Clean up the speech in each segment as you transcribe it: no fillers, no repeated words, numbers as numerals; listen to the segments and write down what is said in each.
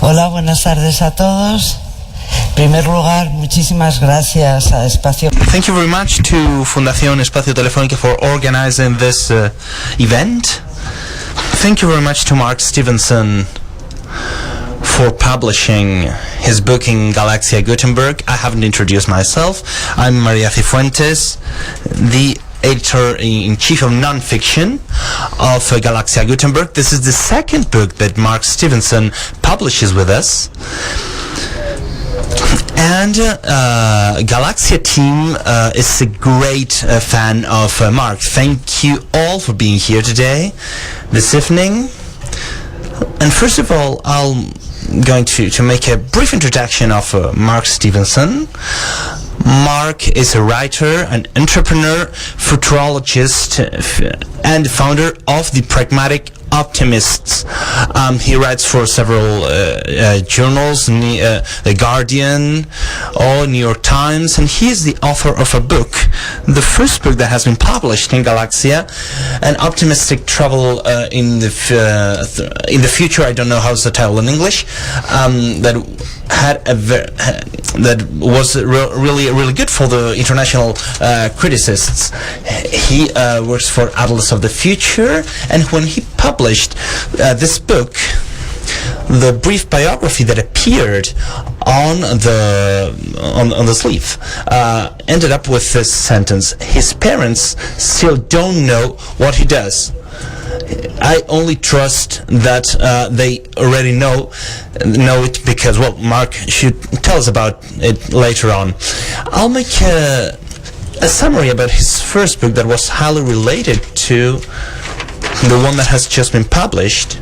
Hola, buenas tardes a todos. En primer lugar, muchísimas gracias a Espacio. Thank you very much to Fundación Espacio Telefónica for organizing this event. Thank you very much to Mark Stevenson for publishing his book in Galaxia Gutenberg. I haven't introduced myself. I'm María Cifuentes, the editor-in-chief of non-fiction of Galaxia Gutenberg. This is the second book that Mark Stevenson publishes with us. And Galaxia team is a great fan of Mark. Thank you all for being here today, this evening. And first of all, I'm going to make a brief introduction of Mark Stevenson. Mark is a writer, an entrepreneur, futurologist, and founder of the Pragmatic Optimists. He writes for several journals, The Guardian or New York Times, and he is the author of a book, the first book that has been published in Galaxia, An Optimistic Travel in the Future. I don't know how's the title in English. That was really good for the international criticists. He works for Atlas of the Future, and when he published this book, the brief biography that appeared on the sleeve ended up with this sentence: his parents still don't know what he does. I only trust that they already know it, because, well, Mark should tell us about it later on. I'll make a summary about his first book that was highly related to the one that has just been published.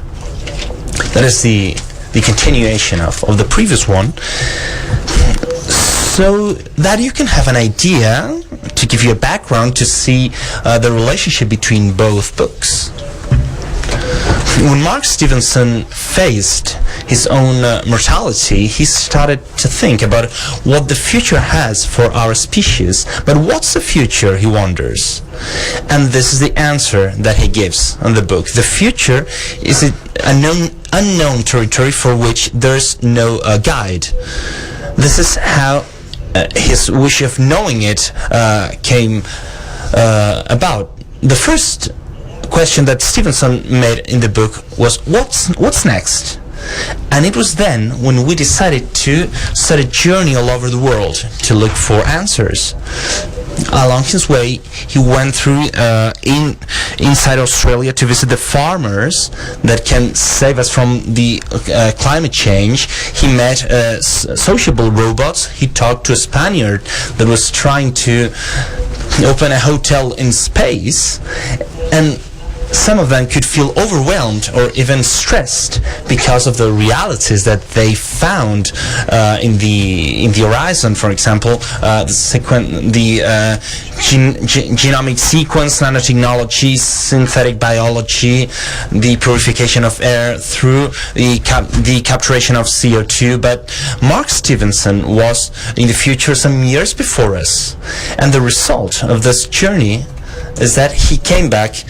That is the continuation of the previous one, so that you can have an idea, to give you a background, to see the relationship between both books. When Mark Stevenson faced his own mortality, he started to think about what the future has for our species. But what's the future, he wonders? And this is the answer that he gives in the book. The future is an unknown territory for which there's no guide. This is how his wish of knowing it came about. The first question that Stevenson made in the book was, what's next? And it was then when we decided to start a journey all over the world to look for answers. Along his way, he went through inside Australia to visit the farmers that can save us from the climate change. He met sociable robots. He talked to a Spaniard that was trying to open a hotel in space, and some of them could feel overwhelmed or even stressed because of the realities that they found in the horizon. For example, the genomic sequence, nanotechnology, synthetic biology, the purification of air through the capturation of CO2. But Mark Stevenson was in the future some years before us, and the result of this journey is that he came back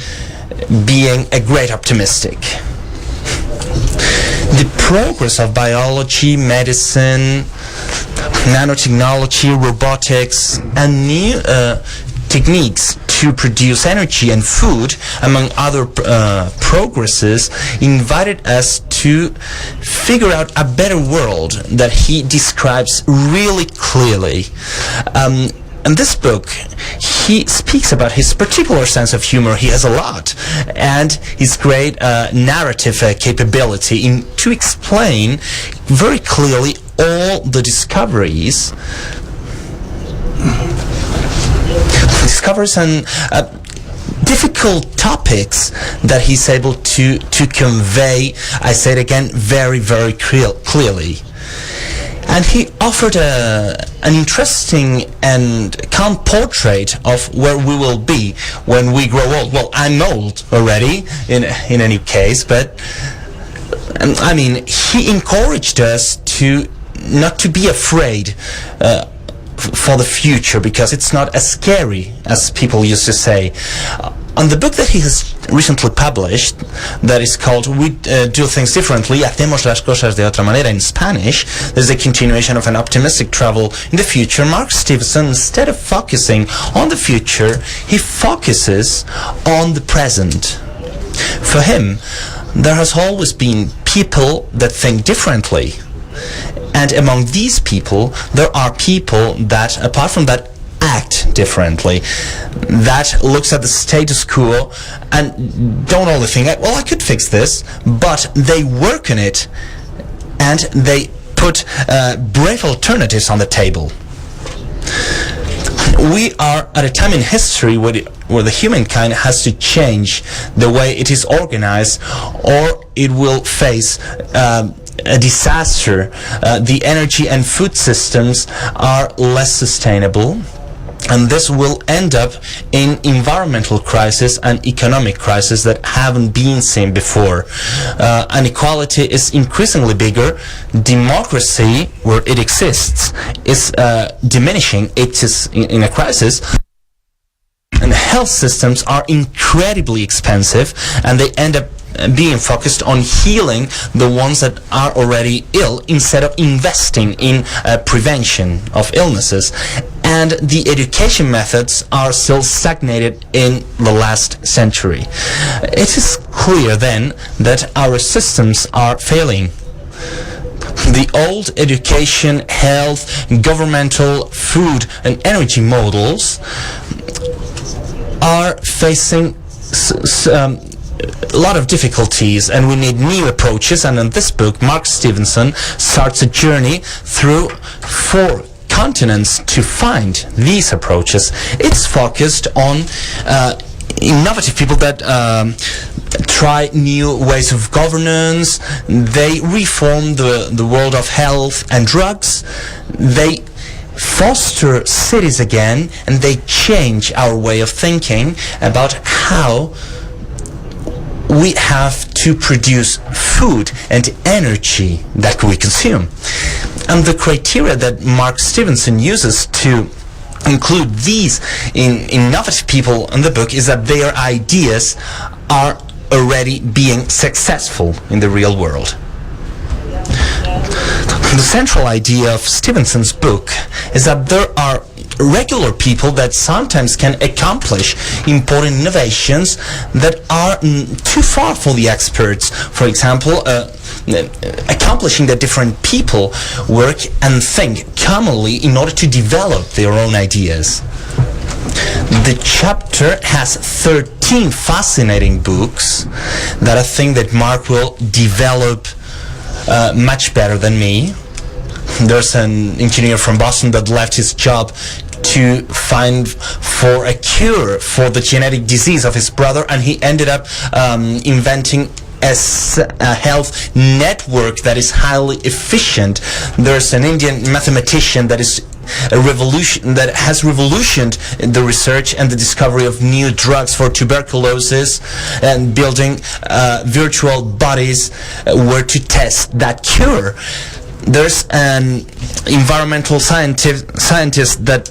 being a great optimistic. The progress of biology, medicine, nanotechnology, robotics, and new techniques to produce energy and food, among other progresses, invited us to figure out a better world that he describes really clearly. In this book, he speaks about his particular sense of humor. He has a lot, and his great narrative capability to explain very clearly all the discoveries and difficult topics that he's able to convey, I say it again, very, very clearly. And he offered an interesting and calm portrait of where we will be when we grow old. Well, I'm old already, in any case, but I mean, he encouraged us to not to be afraid for the future, because it's not as scary as people used to say. On the book that he has recently published, that is called We Do Things Differently, Hacemos las cosas de otra manera in Spanish, there's a continuation of an optimistic travel in the future. Mark Stevenson, instead of focusing on the future, he focuses on the present. For him, there has always been people that think differently. And among these people, there are people that, apart from that, act differently, that looks at the status quo and don't only think, well, I could fix this, but they work on it and they put brave alternatives on the table. We are at a time in history where the humankind has to change the way it is organized, or it will face a disaster. The energy and food systems are less sustainable, and this will end up in environmental crisis and economic crisis that haven't been seen before. Inequality is increasingly bigger. Democracy, where it exists, is diminishing. It is in a crisis. And health systems are incredibly expensive, and they end up being focused on healing the ones that are already ill instead of investing in prevention of illnesses. And the education methods are still stagnated in the last century. It is clear then that our systems are failing. The old education, health, governmental, food and energy models are facing a lot of difficulties, and we need new approaches. And in this book, Mark Stevenson starts a journey through 4 continents to find these approaches. It's focused on innovative people that try new ways of governance. They reform the world of health and drugs. They foster cities again, and they change our way of thinking about how we have to produce food and energy that we consume. And the criteria that Mark Stevenson uses to include these innovative people in the book is that their ideas are already being successful in the real world. The central idea of Stevenson's book is that there are regular people that sometimes can accomplish important innovations that are too far for the experts. For example, accomplishing that different people work and think commonly in order to develop their own ideas. The chapter has 13 fascinating books that I think that Mark will develop much better than me. There's an engineer from Boston that left his job to find for a cure for the genetic disease of his brother, and he ended up inventing a health network that is highly efficient. There's an Indian mathematician that is that has revolutioned the research and the discovery of new drugs for tuberculosis, and building virtual bodies where to test that cure. There's an environmental scientist that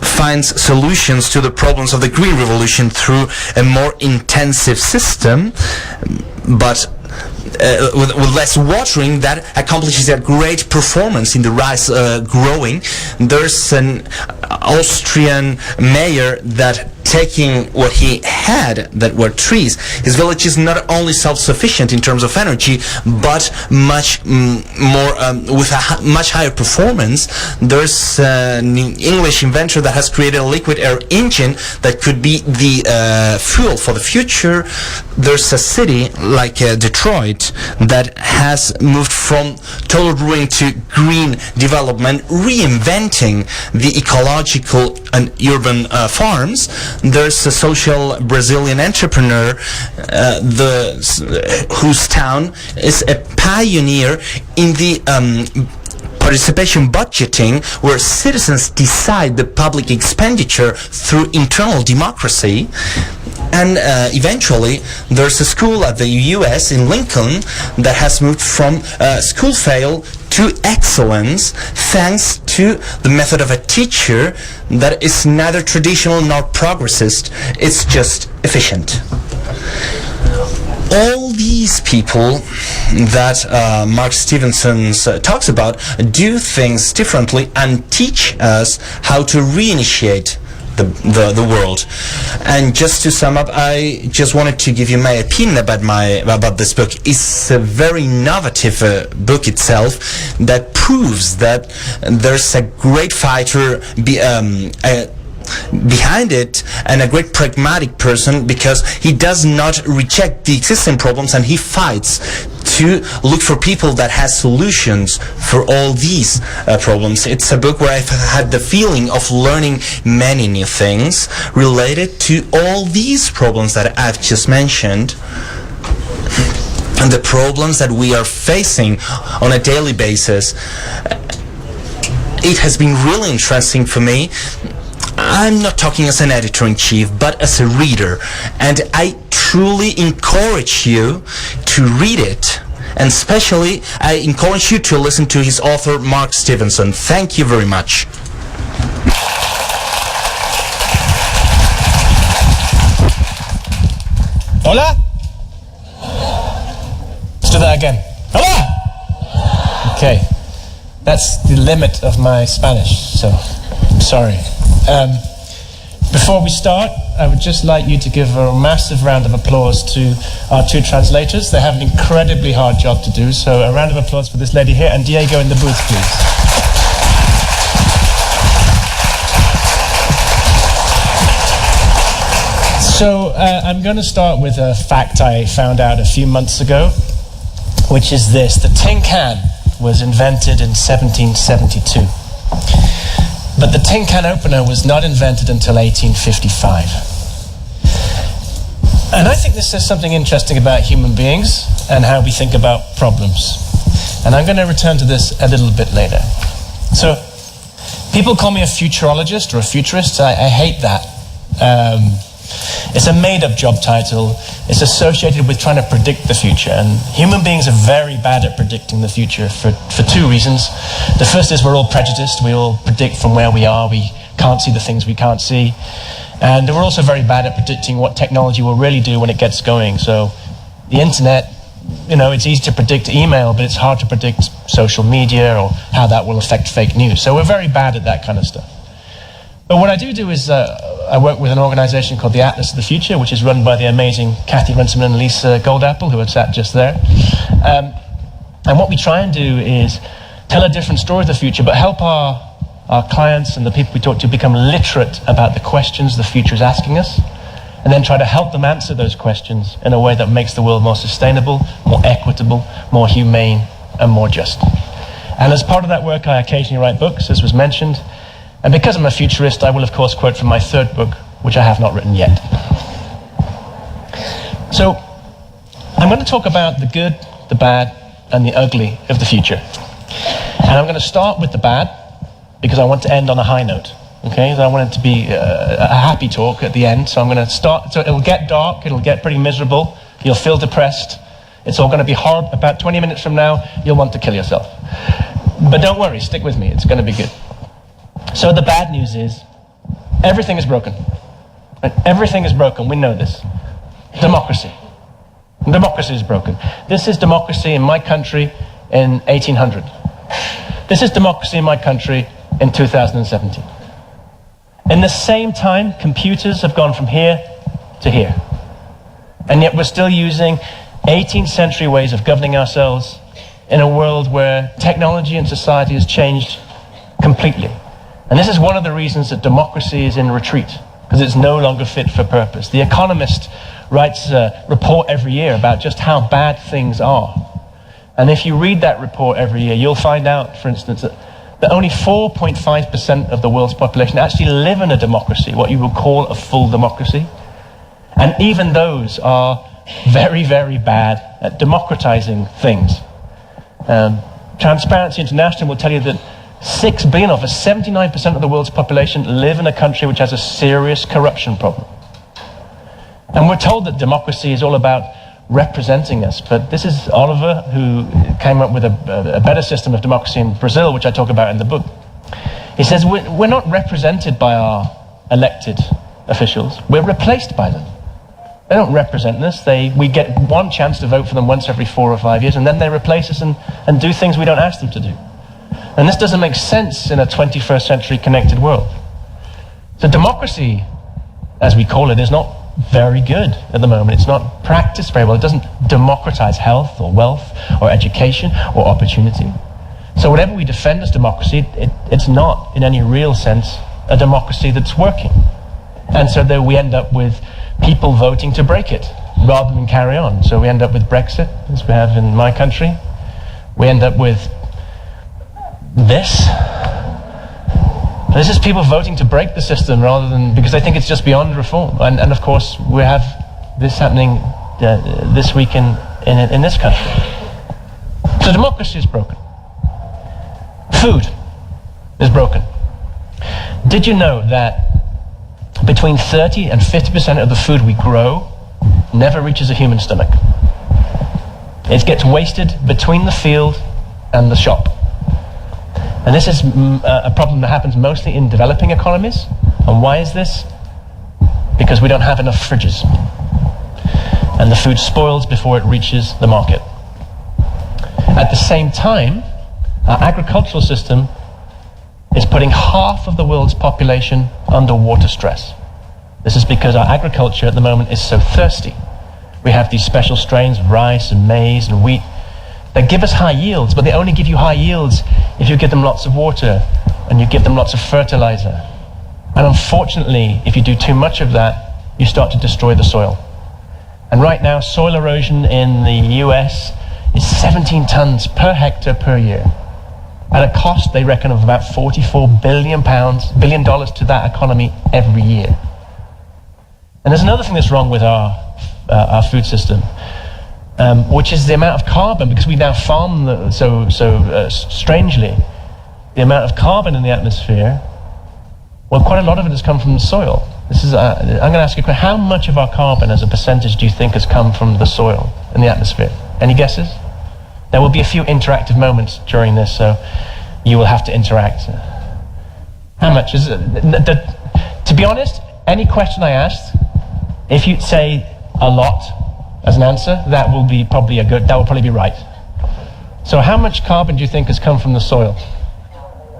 finds solutions to the problems of the green revolution through a more intensive system, but with less watering, that accomplishes a great performance in the rice growing. There's an Austrian mayor that, taking what he had, that were trees, his village is not only self-sufficient in terms of energy, but much more with a much higher performance. There's an English inventor that has created a liquid air engine that could be the fuel for the future. There's a city like Detroit that has moved from total ruin to green development, reinventing the ecological and urban farms. There's a social Brazilian entrepreneur whose town is a pioneer in the participation budgeting, where citizens decide the public expenditure through internal democracy. And eventually, there's a school at the US in Lincoln that has moved from school fail to excellence thanks to the method of a teacher that is neither traditional nor progressist. It's just efficient. All these people that Mark Stevenson talks about do things differently and teach us how to reinitiate the world. And just to sum up, I just wanted to give you my opinion about this book. It's a very innovative book itself that proves that there's a great fighter behind it and a great pragmatic person, because he does not reject the existing problems and he fights to look for people that has solutions for all these problems. It's a book where I've had the feeling of learning many new things related to all these problems that I've just mentioned and the problems that we are facing on a daily basis. It has been really interesting for me. I'm not talking as an editor-in-chief, but as a reader, and I truly encourage you to read it, and especially I encourage you to listen to his author, Mark Stevenson. Thank you very much. Hola? Let's do that again. Hola! Okay, that's the limit of my Spanish, so I'm sorry. Before we start, I would just like you to give a massive round of applause to our two translators. They have an incredibly hard job to do, so a round of applause for this lady here, and Diego in the booth, please. So I'm going to start with a fact I found out a few months ago, which is this: the tin can was invented in 1772. But the tin can opener was not invented until 1855. And I think this says something interesting about human beings and how we think about problems. And I'm going to return to this a little bit later. So, people call me a futurologist or a futurist. I hate that. It's a made-up job title. It's associated with trying to predict the future, and human beings are very bad at predicting the future for two reasons. The first is we're all prejudiced. We all predict from where we are. We can't see the things we can't see. And we're also very bad at predicting what technology will really do when it gets going. So the internet, it's easy to predict email, but it's hard to predict social media or how that will affect fake news. So we're very bad at that kind of stuff. But what I do is I work with an organization called the Atlas of the Future, which is run by the amazing Kathy Runciman and Lisa Goldapple, who are sat just there. And what we try and do is tell a different story of the future, but help our clients and the people we talk to become literate about the questions the future is asking us, and then try to help them answer those questions in a way that makes the world more sustainable, more equitable, more humane, and more just. And as part of that work, I occasionally write books, as was mentioned. And because I'm a futurist, I will of course quote from my third book, which I have not written yet. So, I'm going to talk about the good, the bad, and the ugly of the future. And I'm going to start with the bad, because I want to end on a high note. Okay, so I want it to be a happy talk at the end. So I'm going to start, so it'll get dark, it'll get pretty miserable, you'll feel depressed, it's all going to be horrible. About 20 minutes from now, you'll want to kill yourself. But don't worry, stick with me, it's going to be good. So the bad news is, everything is broken. Right? Everything is broken, we know this. Democracy. Democracy is broken. This is democracy in my country in 1800. This is democracy in my country in 2017. In the same time, computers have gone from here to here. And yet we're still using 18th century ways of governing ourselves in a world where technology and society has changed completely. And this is one of the reasons that democracy is in retreat, because it's no longer fit for purpose. The Economist writes a report every year about just how bad things are. And if you read that report every year, you'll find out, for instance, that only 4.5% of the world's population actually live in a democracy, what you would call a full democracy. And even those are very, very bad at democratizing things. Transparency International will tell you that 6 billion of us, 79% of the world's population, live in a country which has a serious corruption problem. And we're told that democracy is all about representing us, but this is Oliver, who came up with a better system of democracy in Brazil, which I talk about in the book. He says we're not represented by our elected officials, we're replaced by them. They don't represent us. We get one chance to vote for them once every 4 or 5 years, and then they replace us and do things we don't ask them to do. And this doesn't make sense in a 21st century connected world. So democracy, as we call it, is not very good at the moment. It's not practiced very well. It doesn't democratize health or wealth or education or opportunity. So whatever we defend as democracy, it's not, in any real sense, a democracy that's working. And so that we end up with people voting to break it rather than carry on. So we end up with Brexit, as we have in my country. We end up with this. This is people voting to break the system rather than because they think it's just beyond reform. And of course, we have this happening this week in this country. So democracy is broken. Food is broken. Did you know that between 30 and 50% of the food we grow never reaches a human stomach? It gets wasted between the field and the shop. And this is a problem that happens mostly in developing economies. And why is this? Because we don't have enough fridges. And the food spoils before it reaches the market. At the same time, our agricultural system is putting half of the world's population under water stress. This is because our agriculture at the moment is so thirsty. We have these special strains of rice and maize and wheat that give us high yields, but they only give you high yields if you give them lots of water and you give them lots of fertilizer. And unfortunately, if you do too much of that, you start to destroy the soil. And right now, soil erosion in the US is 17 tons per hectare per year, at a cost, they reckon, of about $44 billion to that economy every year. And there's another thing that's wrong with our food system, which is the amount of carbon, because we now farm so strangely. The amount of carbon in the atmosphere, well, quite a lot of it has come from the soil. This is I'm going to ask you a question. How much of our carbon as a percentage do you think has come from the soil in the atmosphere? Any guesses? There will be a few interactive moments during this, so you will have to interact. How much is it? To be honest, any question I asked, if you say a lot as an answer, that will probably be right. So how much carbon do you think has come from the soil?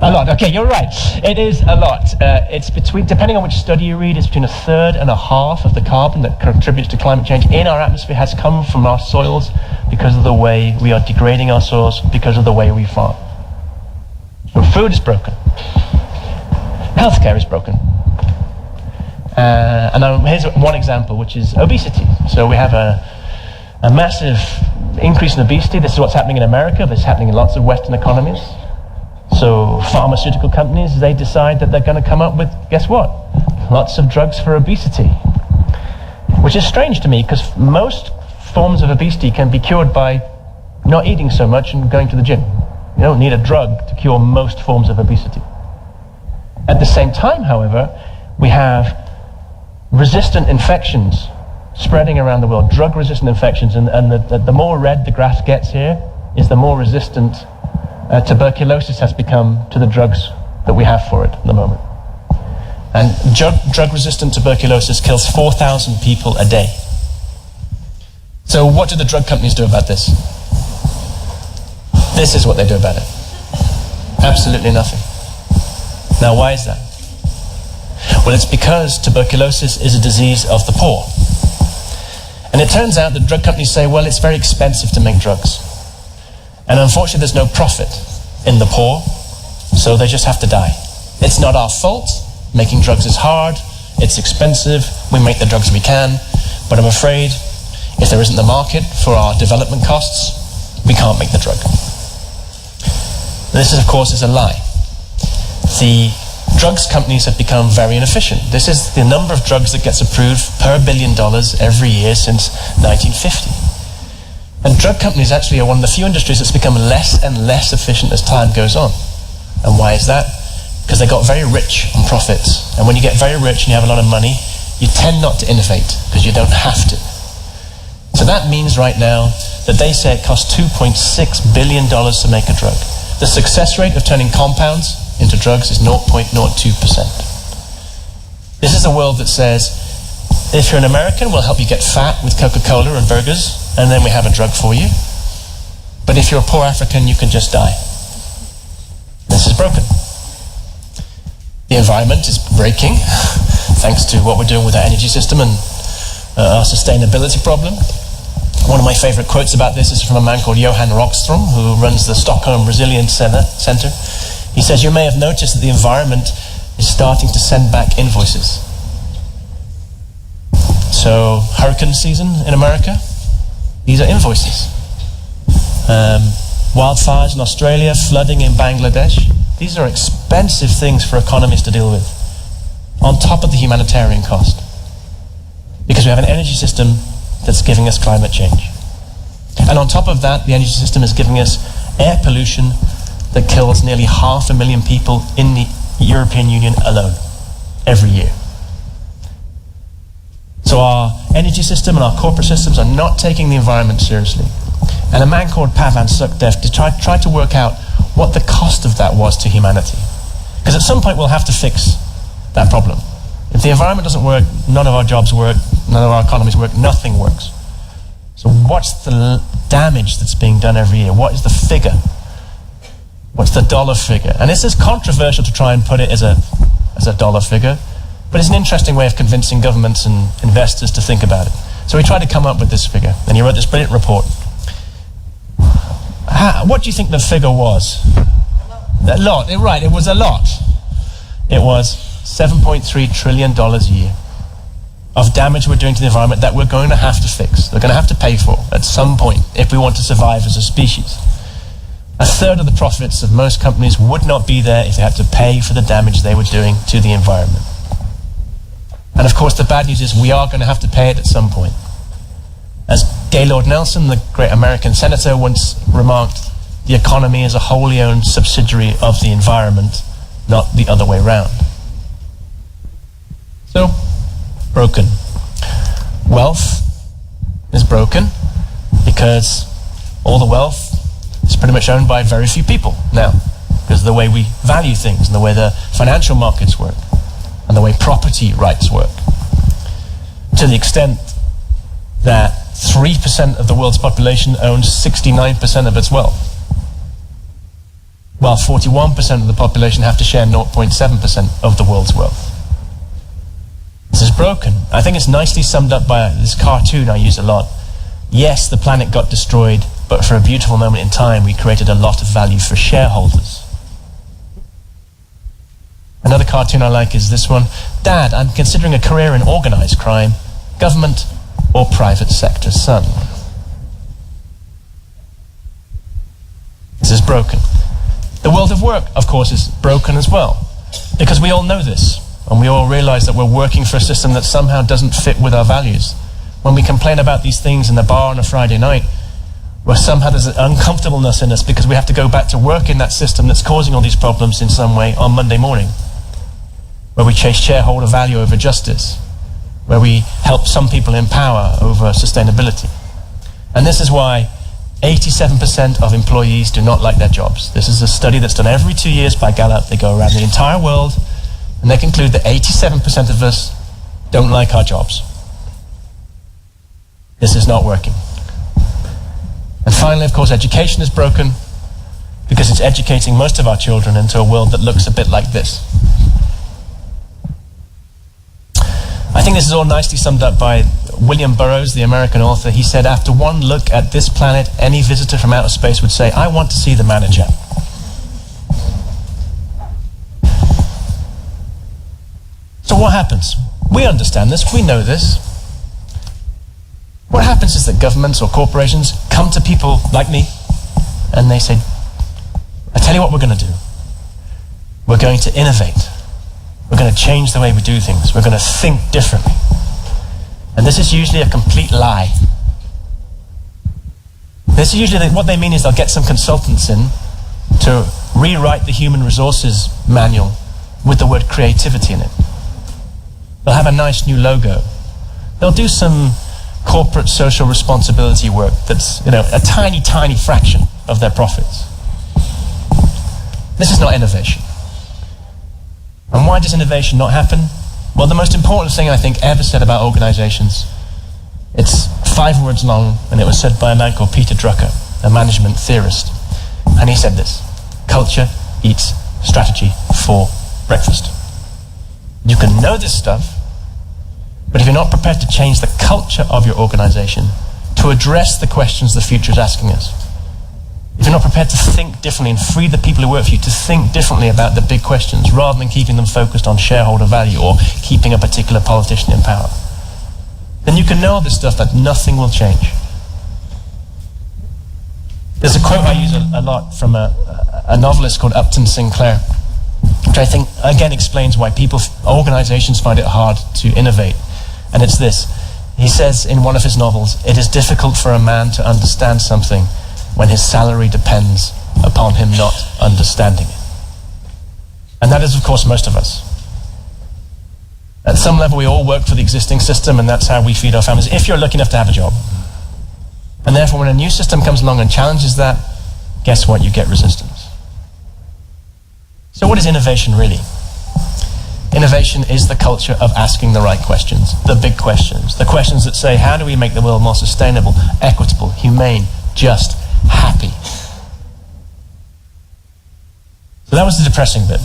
A lot. Okay, you're right. It is a lot. It's between, depending on which study you read, it's between 1/3 and 1/2 of the carbon that contributes to climate change in our atmosphere has come from our soils because of the way we are degrading our soils, because of the way we farm. So food is broken. Healthcare is broken. And here's one example, which is obesity. So we have a massive increase in obesity. This is what's happening in America. This is happening in lots of Western economies. So pharmaceutical companies, they decide that they're going to come up with, guess what? Lots of drugs for obesity. Which is strange to me, because most forms of obesity can be cured by not eating so much and going to the gym. You don't need a drug to cure most forms of obesity. At the same time, however, we have resistant infections spreading around the world, drug-resistant infections, and the more red the graph gets here is the more resistant tuberculosis has become to the drugs that we have for it at the moment. And drug-resistant tuberculosis kills 4,000 people a day. So what do the drug companies do about this? This is what they do about it. Absolutely nothing. Now, why is that? Well, it's because tuberculosis is a disease of the poor. And it turns out that drug companies say, well, it's very expensive to make drugs. And unfortunately, there's no profit in the poor, so they just have to die. It's not our fault. Making drugs is hard. It's expensive. We make the drugs we can. But I'm afraid, if there isn't the market for our development costs, we can't make the drug. This, of course, is a lie. The drugs companies have become very inefficient. This is the number of drugs that gets approved per $1 billion every year since 1950. And drug companies actually are one of the few industries that's become less and less efficient as time goes on. And why is that? Because they got very rich on profits. And when you get very rich and you have a lot of money, you tend not to innovate because you don't have to. So that means right now that they say it costs $2.6 billion to make a drug. The success rate of turning compounds into drugs is 0.02%. This is a world that says, if you're an American, we'll help you get fat with Coca-Cola and burgers, and then we have a drug for you. But if you're a poor African, you can just die. This is broken. The environment is breaking, thanks to what we're doing with our energy system and our sustainability problem. One of my favorite quotes about this is from a man called Johan Rockström, who runs the Stockholm Resilience Center. He says, you may have noticed that the environment is starting to send back invoices. So, hurricane season in America, these are invoices. Wildfires in Australia, flooding in Bangladesh, these are expensive things for economies to deal with, on top of the humanitarian cost. Because we have an energy system that's giving us climate change. And on top of that, the energy system is giving us air pollution that kills nearly 500,000 people in the European Union alone, every year. So our energy system and our corporate systems are not taking the environment seriously. And a man called Pavan Sukhdev tried to work out what the cost of that was to humanity. Because at some point we'll have to fix that problem. If the environment doesn't work, none of our jobs work, none of our economies work, nothing works. So what's the damage that's being done every year? What is the figure? What's the dollar figure? And this is controversial to try and put it as a dollar figure, but it's an interesting way of convincing governments and investors to think about it. So we tried to come up with this figure, and he wrote this brilliant report. What do you think the figure was? A lot. Right, it was a lot. It was $7.3 trillion a year of damage we're doing to the environment that we're going to have to fix. We're going to have to pay for at some point if we want to survive as a species. A third of the profits of most companies would not be there if they had to pay for the damage they were doing to the environment. And of course the bad news is we are going to have to pay it at some point. As Gaylord Nelson, the great American senator, once remarked, the economy is a wholly owned subsidiary of the environment, not the other way round. So, broken. Wealth is broken because all the wealth is pretty much owned by very few people now, because of the way we value things and the way the financial markets work and the way property rights work. To the extent that 3% of the world's population owns 69% of its wealth, while 41% of the population have to share 0.7% of the world's wealth. This is broken. I think it's nicely summed up by this cartoon I use a lot. Yes, the planet got destroyed, but for a beautiful moment in time, we created a lot of value for shareholders. Another cartoon I like is this one. Dad, I'm considering a career in organized crime, government or private sector, son. This is broken. The world of work, of course, is broken as well, because we all know this, and we all realize that we're working for a system that somehow doesn't fit with our values. When we complain about these things in the bar on a Friday night, where somehow there's an uncomfortableness in us because we have to go back to work in that system that's causing all these problems in some way on Monday morning, where we chase shareholder value over justice, where we help some people in power over sustainability. And this is why 87% of employees do not like their jobs. This is a study that's done every 2 years by Gallup. They go around the entire world, and they conclude that 87% of us don't like our jobs. This is not working. And finally, of course, education is broken because it's educating most of our children into a world that looks a bit like this. I think this is all nicely summed up by William Burroughs, the American author. He said, after one look at this planet, any visitor from outer space would say, I want to see the manager. So what happens? We understand this, we know this. What happens is that governments or corporations come to people like me and they say, I tell you what we're going to do. We're going to innovate. We're going to change the way we do things. We're going to think differently. And this is usually a complete lie. This is usually what they mean is they'll get some consultants in to rewrite the human resources manual with the word creativity in it. They'll have a nice new logo. They'll do some corporate social responsibility work that's, a tiny, tiny fraction of their profits. This is not innovation. And why does innovation not happen? Well, the most important thing I think ever said about organizations, it's 5 words long, and it was said by a man called Peter Drucker, a management theorist. And he said this: culture eats strategy for breakfast. You can know this stuff, but if you're not prepared to change the culture of your organization to address the questions the future is asking us, if you're not prepared to think differently and free the people who work for you to think differently about the big questions rather than keeping them focused on shareholder value or keeping a particular politician in power, then you can know all this stuff, but nothing will change. There's a quote I use a lot from a novelist called Upton Sinclair, which I think again explains why organizations find it hard to innovate. And it's this. He says in one of his novels, "It is difficult for a man to understand something when his salary depends upon him not understanding it." And that is, of course, most of us. At some level, we all work for the existing system, and that's how we feed our families, if you're lucky enough to have a job. And therefore, when a new system comes along and challenges that, guess what? You get resistance. So what is innovation really? Innovation is the culture of asking the right questions, the big questions, the questions that say, how do we make the world more sustainable, equitable, humane, just, happy? So that was the depressing bit.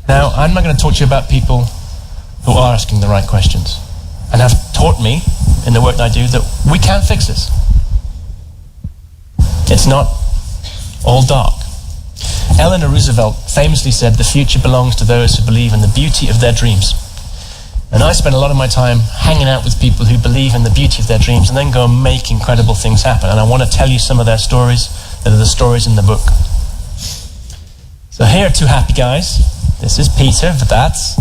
Now, I'm not going to talk to you about people who are asking the right questions and have taught me in the work that I do that we can fix this. It's not all dark. Eleanor Roosevelt famously said, "The future belongs to those who believe in the beauty of their dreams." And I spend a lot of my time hanging out with people who believe in the beauty of their dreams and then go and make incredible things happen. And I want to tell you some of their stories that are the stories in the book. So here are 2 happy guys. This is Peter, the dads,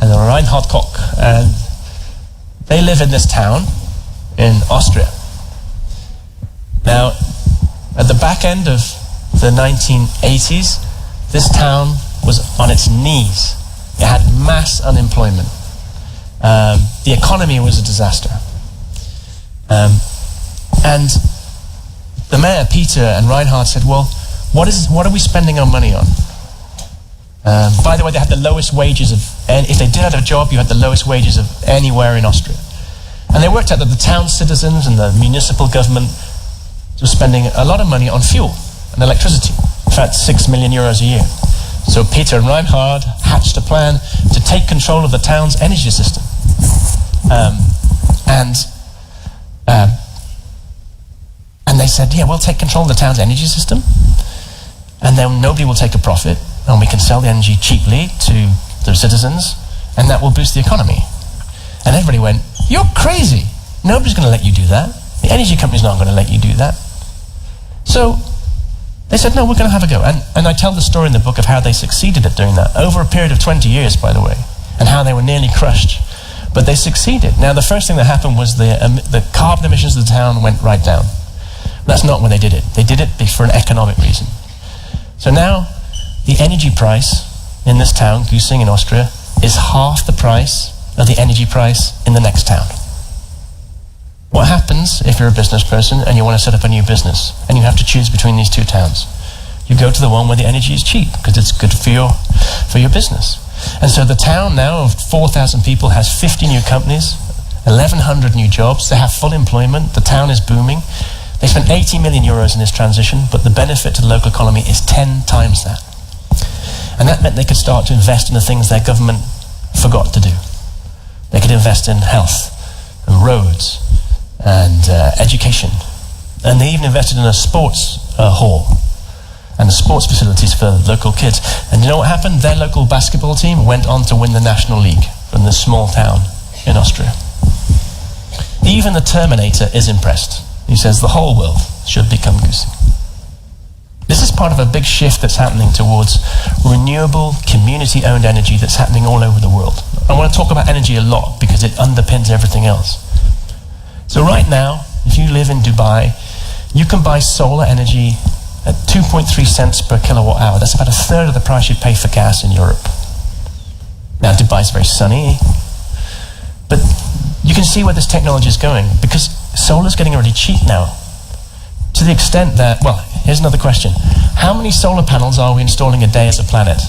and Reinhard Koch. And they live in this town in Austria. Now, at the back end of the 1980s, this town was on its knees. It had mass unemployment. The economy was a disaster. And the mayor, Peter and Reinhard, said, well, what are we spending our money on? By the way, they had the lowest wages if they did have a job, you had the lowest wages of anywhere in Austria. And they worked out that the town citizens and the municipal government were spending a lot of money on fuel and electricity. In fact, 6 million euros a year. So Peter and Reinhard hatched a plan to take control of the town's energy system. And they said, yeah, we'll take control of the town's energy system, and then nobody will take a profit, and we can sell the energy cheaply to the citizens, and that will boost the economy. And everybody went, you're crazy. Nobody's going to let you do that. The energy company's not going to let you do that. So they said, no, we're going to have a go. And I tell the story in the book of how they succeeded at doing that, over a period of 20 years, by the way, and how they were nearly crushed. But they succeeded. Now, the first thing that happened was the carbon emissions of the town went right down. That's not when they did it. They did it for an economic reason. So now, the energy price in this town, Güssing in Austria, is half the price of the energy price in the next town. What happens if you're a business person and you want to set up a new business and you have to choose between these 2 towns? You go to the one where the energy is cheap because it's good for your business. And so the town now of 4,000 people has 50 new companies, 1,100 new jobs. They have full employment. The town is booming. They spent 80 million euros in this transition, but the benefit to the local economy is 10 times that. And that meant they could start to invest in the things their government forgot to do. They could invest in health and roads and education. And they even invested in a sports hall and the sports facilities for local kids. And you know what happened? Their local basketball team went on to win the National League from this small town in Austria. Even the Terminator is impressed. He says the whole world should become Güssing. This is part of a big shift that's happening towards renewable, community-owned energy that's happening all over the world. I want to talk about energy a lot because it underpins everything else. So right now, if you live in Dubai, You can buy solar energy at 2.3 cents per kilowatt hour. That's about a third of the price you'd pay for gas in Europe. Now, Dubai's very sunny, but you can see where this technology is going, because solar's getting really cheap now. To the extent that, well, here's another question. How many solar panels are we installing a day as a planet?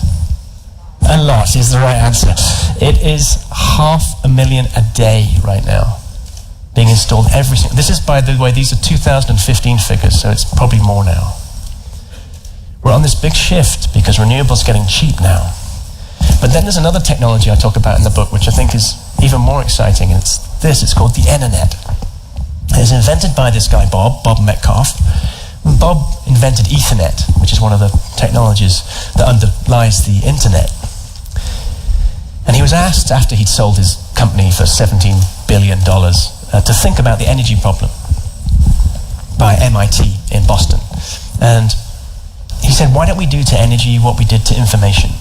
A lot is the right answer. It is 500,000 a day right now, being installed every single... This is, by the way, these are 2015 figures, so it's probably more now. We're on this big shift because renewables are getting cheap now. But then there's another technology I talk about in the book, which I think is even more exciting, and it's called the Internet. It was invented by this guy, Bob Metcalfe. Bob invented Ethernet, which is one of the technologies that underlies the Internet. And he was asked, after he'd sold his company for $17 billion, to think about the energy problem by MIT in Boston. And he said, why don't we do to energy what we did to information?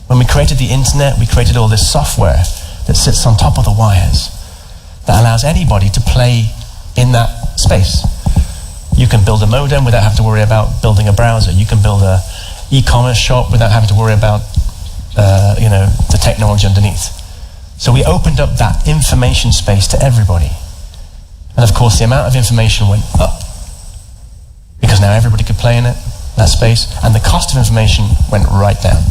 When we created the Internet, we created all this software that sits on top of the wires that allows anybody to play in that space. You can build a modem without having to worry about building a browser. You can build a e-commerce shop without having to worry about the technology underneath. So we opened up that information space to everybody. And of course the amount of information went up, because now everybody could play in it, that space, and the cost of information went right down.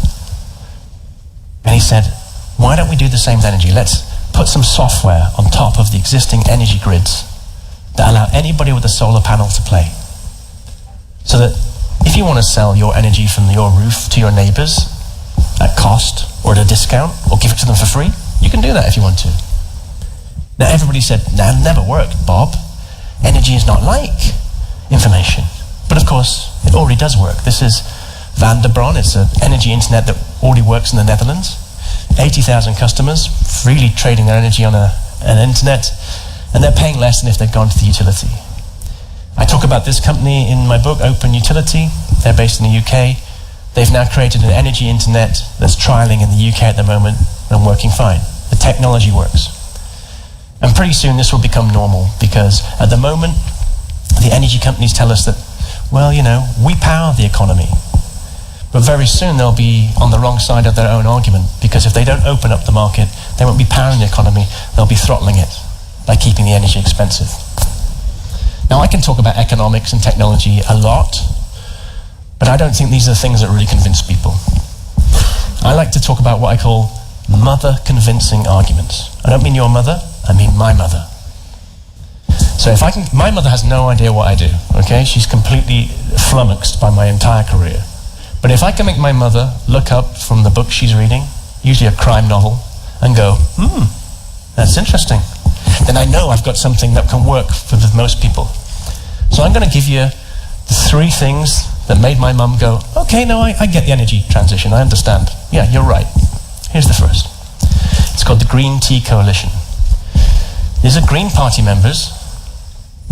And he said, why don't we do the same with energy? Let's put some software on top of the existing energy grids that allow anybody with a solar panel to play. So that if you want to sell your energy from your roof to your neighbors at cost or at a discount, or give it to them for free, you can do that if you want to. Now everybody said, that never worked, Bob. Energy is not like information. But of course, it already does work. This is Van der Bron. It's an energy internet that already works in the Netherlands. 80,000 customers freely trading their energy on an internet, and they're paying less than if they'd gone to the utility. I talk about this company in my book, Open Utility. They're based in the UK. They've now created an energy internet that's trialing in the UK at the moment and working fine. The technology works. And pretty soon this will become normal, because at the moment the energy companies tell us that, well, we power the economy. But very soon they'll be on the wrong side of their own argument, because if they don't open up the market, they won't be powering the economy, they'll be throttling it by keeping the energy expensive. Now I can talk about economics and technology a lot, but I don't think these are the things that really convince people. I like to talk about what I call mother convincing arguments. I don't mean your mother, I mean my mother. So my mother has no idea what I do, okay? She's completely flummoxed by my entire career. But if I can make my mother look up from the book she's reading, usually a crime novel, and go, that's interesting, then I know I've got something that can work for most people. So I'm going to give you the 3 things that made my mum go, okay, no, I get the energy transition, I understand. Yeah, you're right. Here's the first. It's called the Green Tea Coalition. These are Green Party members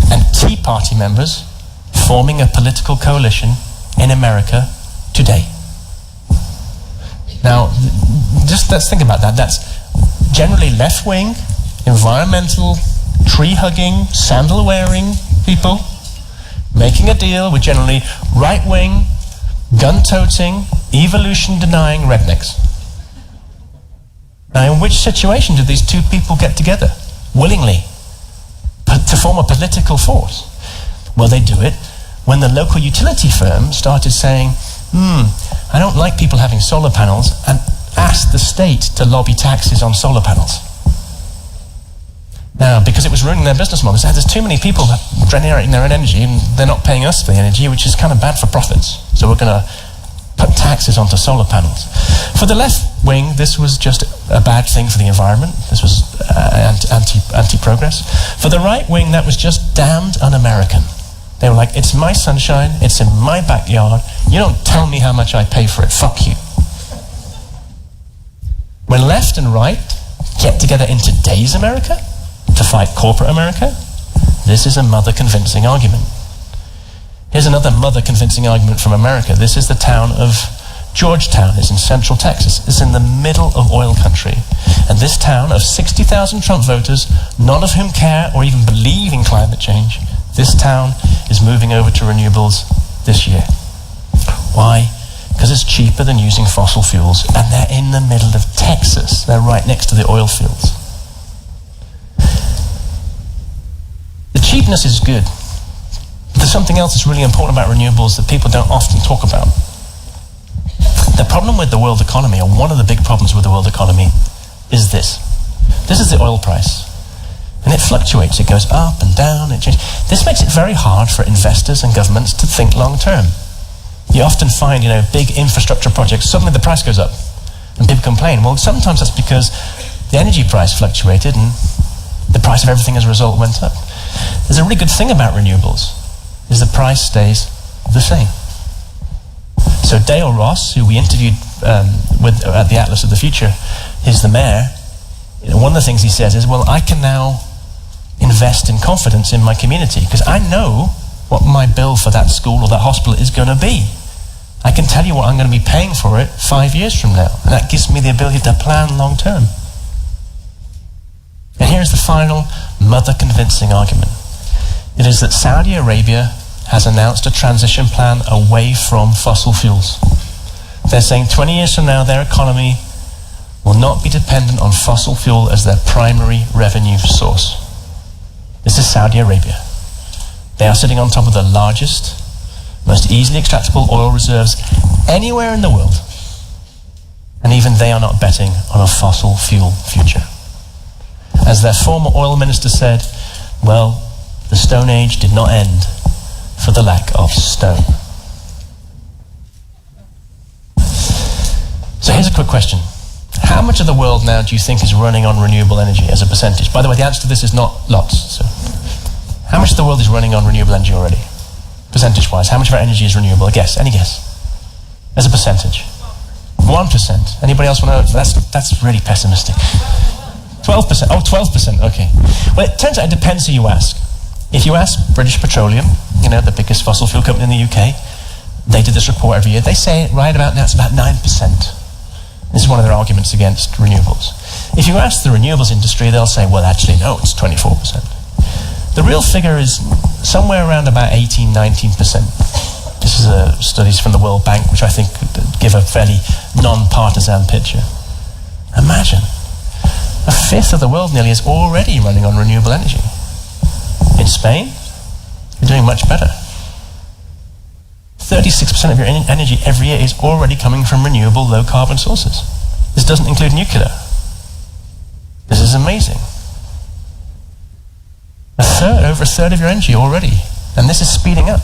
and Tea Party members forming a political coalition in America today. Now, just let's think about that. That's generally left-wing, environmental, tree-hugging, sandal-wearing people making a deal with generally right-wing, gun-toting, evolution-denying rednecks. Now, in which situation do these two people get together willingly to form a political force? Well, they do it when the local utility firm started saying, I don't like people having solar panels, and asked the state to lobby taxes on solar panels. Now, because it was ruining their business model, they said there's too many people generating their own energy and they're not paying us for the energy, which is kind of bad for profits. So we're going to put taxes onto solar panels. For the left wing, this was just a bad thing for the environment. This was anti-progress. For the right wing, that was just damned un-American. They were like, it's my sunshine, it's in my backyard, you don't tell me how much I pay for it, fuck you. When left and right get together in today's America to fight corporate America, this is a mother convincing argument. Here's another mother convincing argument from America. This is the town of Georgetown. It's in central Texas. It's in the middle of oil country. And this town of 60,000 Trump voters, none of whom care or even believe in climate change, This town is moving over to renewables this year. Why? Because it's cheaper than using fossil fuels, and they're in the middle of Texas. They're right next to the oil fields. The cheapness is good. But there's something else that's really important about renewables that people don't often talk about. The problem with the world economy, or one of the big problems with the world economy, is this. This is the oil price. And it fluctuates. It goes up and down. It changes. This makes it very hard for investors and governments to think long term. You often find, big infrastructure projects, suddenly the price goes up and people complain. Well, sometimes that's because the energy price fluctuated and the price of everything as a result went up. There's a really good thing about renewables, is the price stays the same. So Dale Ross, who we interviewed at the Atlas of the Future, is the mayor. One of the things he says is, well, I can now invest in confidence in my community because I know what my bill for that school or that hospital is going to be. I can tell you what I'm going to be paying for it 5 years from now, and that gives me the ability to plan long term. And here's the final mother convincing argument. It is that Saudi Arabia has announced a transition plan away from fossil fuels. They're saying 20 years from now their economy will not be dependent on fossil fuel as their primary revenue source. This is Saudi Arabia. They are sitting on top of the largest, most easily extractable oil reserves anywhere in the world. And even they are not betting on a fossil fuel future. As their former oil minister said, well, the Stone Age did not end for the lack of stone. So here's a quick question. How much of the world now do you think is running on renewable energy as a percentage? By the way, the answer to this is not lots. So, how much of the world is running on renewable energy already? Percentage-wise, how much of our energy is renewable? A guess, any guess? As a percentage? 1%. Anybody else want to? That's really pessimistic. 12%. Oh, 12%, okay. Well, it turns out it depends who you ask. If you ask British Petroleum, the biggest fossil fuel company in the UK, they did this report every year. They say right about now it's about 9%. This is one of their arguments against renewables. If you ask the renewables industry, they'll say, well, actually, no, it's 24%. The real figure is somewhere around about 18, 19%. This is studies from the World Bank, which I think give a fairly non-partisan picture. Imagine, a fifth of the world nearly is already running on renewable energy. In Spain, you're doing much better. 36% of your energy every year is already coming from renewable, low-carbon sources. This doesn't include nuclear. This is amazing. Over a third of your energy already. And this is speeding up.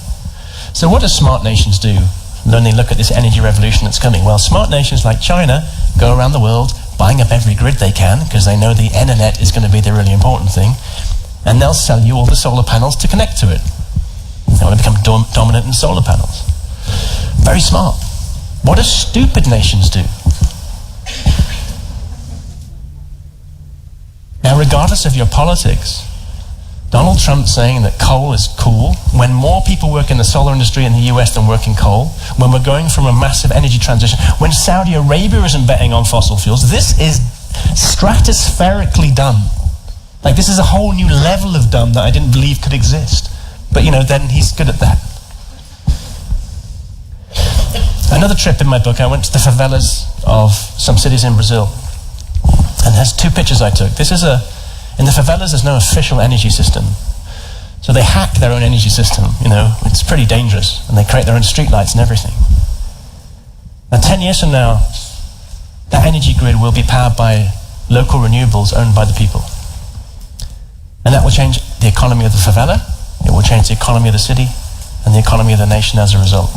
So what do smart nations do when they look at this energy revolution that's coming? Well, smart nations like China go around the world buying up every grid they can because they know the internet is going to be the really important thing. And they'll sell you all the solar panels to connect to it. They want to become dominant in solar panels. Very smart. What do stupid nations do? Now, regardless of your politics, Donald Trump saying that coal is cool, when more people work in the solar industry in the US than work in coal, when we're going from a massive energy transition, when Saudi Arabia isn't betting on fossil fuels, this is stratospherically dumb. Like, this is a whole new level of dumb that I didn't believe could exist. But, then he's good at that. Another trip in my book, I went to the favelas of some cities in Brazil. And there's two pictures I took. In the favelas, there's no official energy system. So they hack their own energy system, It's pretty dangerous. And they create their own streetlights and everything. Now, 10 years from now, that energy grid will be powered by local renewables owned by the people. And that will change the economy of the favela, it will change the economy of the city, and the economy of the nation as a result.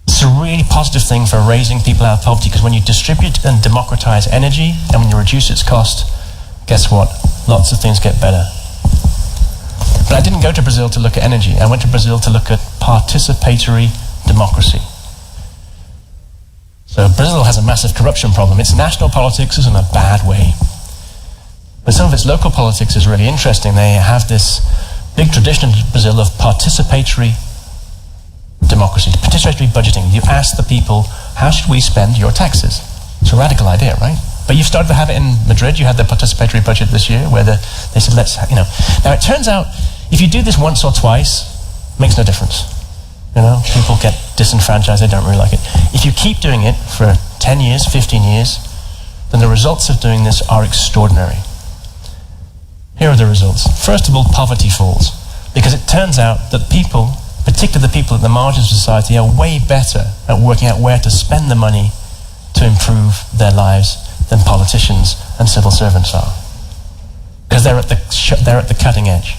It's a really positive thing for raising people out of poverty, because when you distribute and democratize energy, and when you reduce its cost, guess what? Lots of things get better. But I didn't go to Brazil to look at energy. I went to Brazil to look at participatory democracy. So Brazil has a massive corruption problem. Its national politics is in a bad way. But some of its local politics is really interesting. They have this big tradition in Brazil of participatory democracy, participatory budgeting. You ask the people, how should we spend your taxes? It's a radical idea, right? But you've started to have it in Madrid. You had the participatory budget this year where they said, let's, Now it turns out If you do this once or twice, makes no difference. People get disenfranchised, they don't really like it. If you keep doing it for 10 years, 15 years, then the results of doing this are extraordinary. Here are the results. First of all, poverty falls, because it turns out that people, particularly the people at the margins of society, are way better at working out where to spend the money to improve their lives than politicians and civil servants are, because they're at the cutting edge.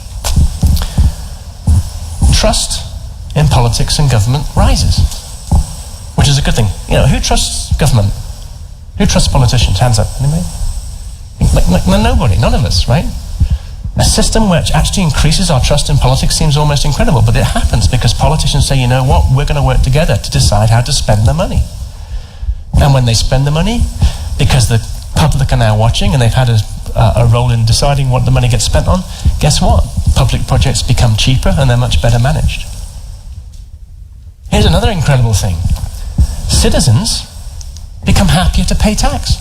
Trust in politics and government rises, which is a good thing. Who trusts government? Who trusts politicians? Hands up. Anybody? Nobody. None of us, right? A system which actually increases our trust in politics seems almost incredible, but it happens because politicians say, you know what, we're going to work together to decide how to spend the money. And when they spend the money, because the public are now watching and they've had a role in deciding what the money gets spent on, guess what? Public projects become cheaper and they're much better managed. Here's another incredible thing. Citizens become happier to pay tax.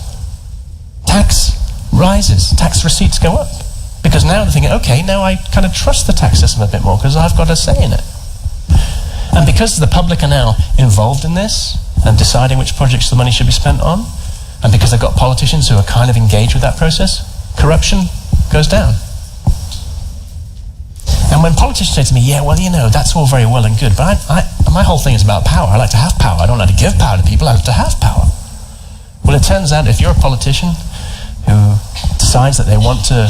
Tax rises, tax receipts go up. Because now they're thinking, okay, now I kind of trust the tax system a bit more because I've got a say in it. And because the public are now involved in this and deciding which projects the money should be spent on, and because they've got politicians who are kind of engaged with that process, corruption goes down. And when politicians say to me, yeah, well, that's all very well and good, but my whole thing is about power. I like to have power. I don't like to give power to people. I like to have power. Well, it turns out if you're a politician who decides that they want to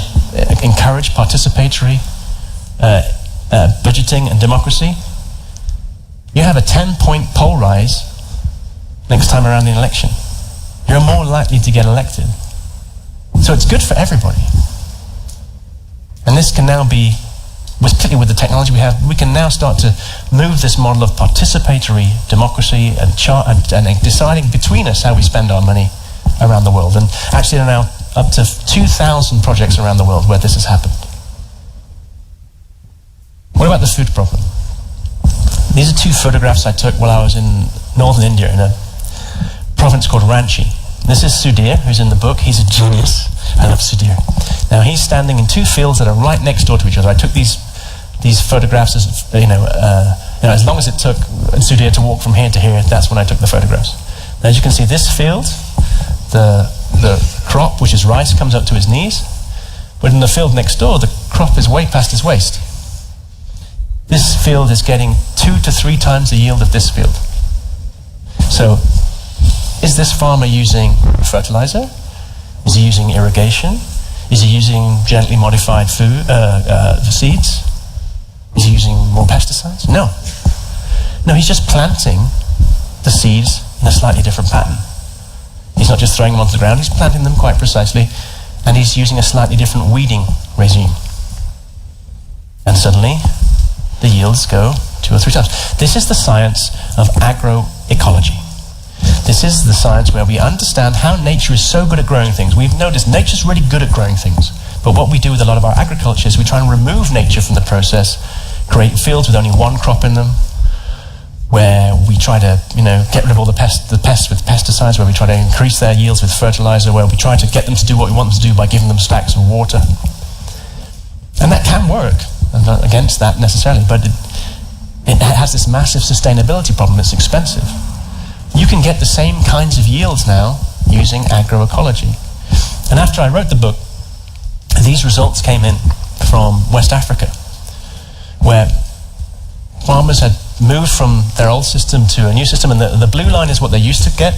encourage participatory budgeting and democracy, you have a 10-point poll rise next time around the election. You're more likely to get elected. So it's good for everybody. And this can now be, particularly with the technology we have, we can now start to move this model of participatory democracy and deciding between us how we spend our money around the world. And actually there are now up to 2,000 projects around the world where this has happened. What about the food problem? These are two photographs I took while I was in northern India in a province called Ranchi. This is Sudhir, who's in the book. He's a genius. I love Sudhir. Now he's standing in two fields that are right next door to each other. I took these photographs as as long as it took Sudhir to walk from here to here, that's when I took the photographs. Now, as you can see, this field, the crop, which is rice, comes up to his knees, but in the field next door, the crop is way past his waist. This field is getting 2 to 3 times the yield of this field. So, is this farmer using fertilizer? Is he using irrigation? Is he using genetically modified seeds? Is he using more pesticides? No. No, he's just planting the seeds in a slightly different pattern. He's not just throwing them onto the ground, he's planting them quite precisely, and he's using a slightly different weeding regime. And suddenly, the yields go 2 or 3 times. This is the science of agroecology. This is the science where we understand how nature is so good at growing things. We've noticed nature's really good at growing things. But what we do with a lot of our agriculture is we try and remove nature from the process, create fields with only one crop in them, where we try to, get rid of all the pests with pesticides, where we try to increase their yields with fertilizer, where we try to get them to do what we want them to do by giving them stacks of water. And that can work. I'm not against that necessarily, but it has this massive sustainability problem. It's expensive. You can get the same kinds of yields now using agroecology. And after I wrote the book, these results came in from West Africa, where farmers had moved from their old system to a new system, and the blue line is what they used to get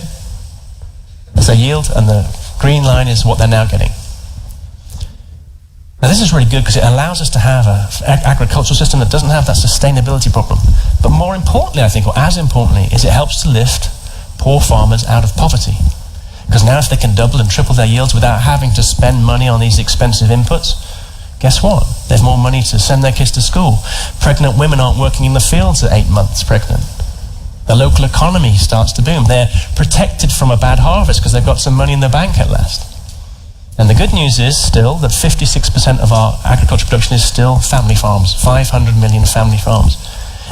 as their yield, and the green line is what they're now getting. Now this is really good because it allows us to have an agricultural system that doesn't have that sustainability problem. But more importantly, I think, or as importantly, is it helps to lift poor farmers out of poverty. Because now if they can double and triple their yields without having to spend money on these expensive inputs, guess what? There's more money to send their kids to school. Pregnant women aren't working in the fields at 8 months pregnant. The local economy starts to boom. They're protected from a bad harvest because they've got some money in the bank at last. And the good news is still that 56% of our agricultural production is still family farms, 500 million family farms.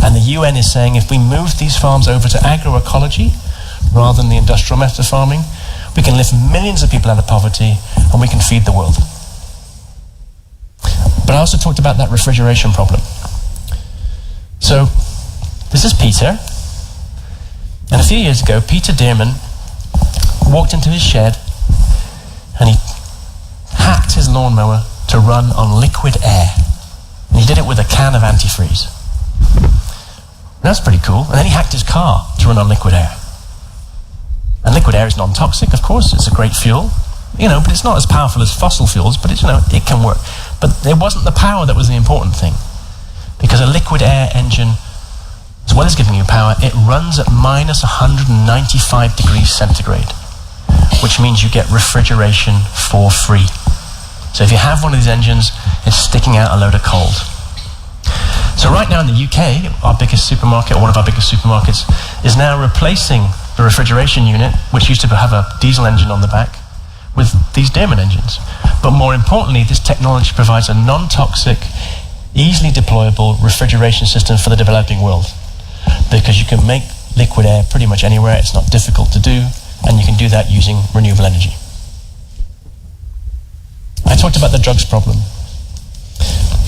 And the UN is saying if we move these farms over to agroecology rather than the industrial method of farming, we can lift millions of people out of poverty and we can feed the world. But I also talked about that refrigeration problem. So, this is Peter. And a few years ago, Peter Dearman walked into his shed and he hacked his lawnmower to run on liquid air. And he did it with a can of antifreeze. That's pretty cool. And then he hacked his car to run on liquid air. And liquid air is non-toxic, of course. It's a great fuel, but it's not as powerful as fossil fuels, but it can work. But it wasn't the power that was the important thing. Because a liquid air engine, as well as giving you power, it runs at minus 195 degrees centigrade, which means you get refrigeration for free. So if you have one of these engines, it's sticking out a load of cold. So right now in the UK, our biggest supermarket, or one of our biggest supermarkets, is now replacing the refrigeration unit, which used to have a diesel engine on the back, with these Dearman engines. But more importantly, this technology provides a non-toxic, easily deployable refrigeration system for the developing world. Because you can make liquid air pretty much anywhere, it's not difficult to do, and you can do that using renewable energy. I talked about the drugs problem.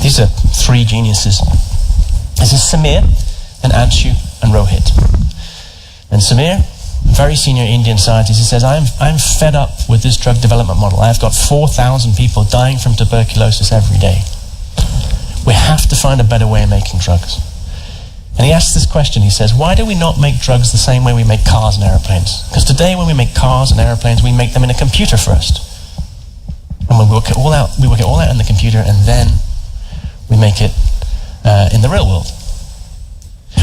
These are three geniuses. This is Samir, and Anshu, and Rohit. And Samir, very senior Indian scientist, he says, I'm fed up with this drug development model. I've got 4,000 people dying from tuberculosis every day. We have to find a better way of making drugs. And he asks this question, he says, why do we not make drugs the same way we make cars and airplanes? Because today when we make cars and airplanes, we make them in a computer first. And we work it all out in the computer, and then we make it in the real world.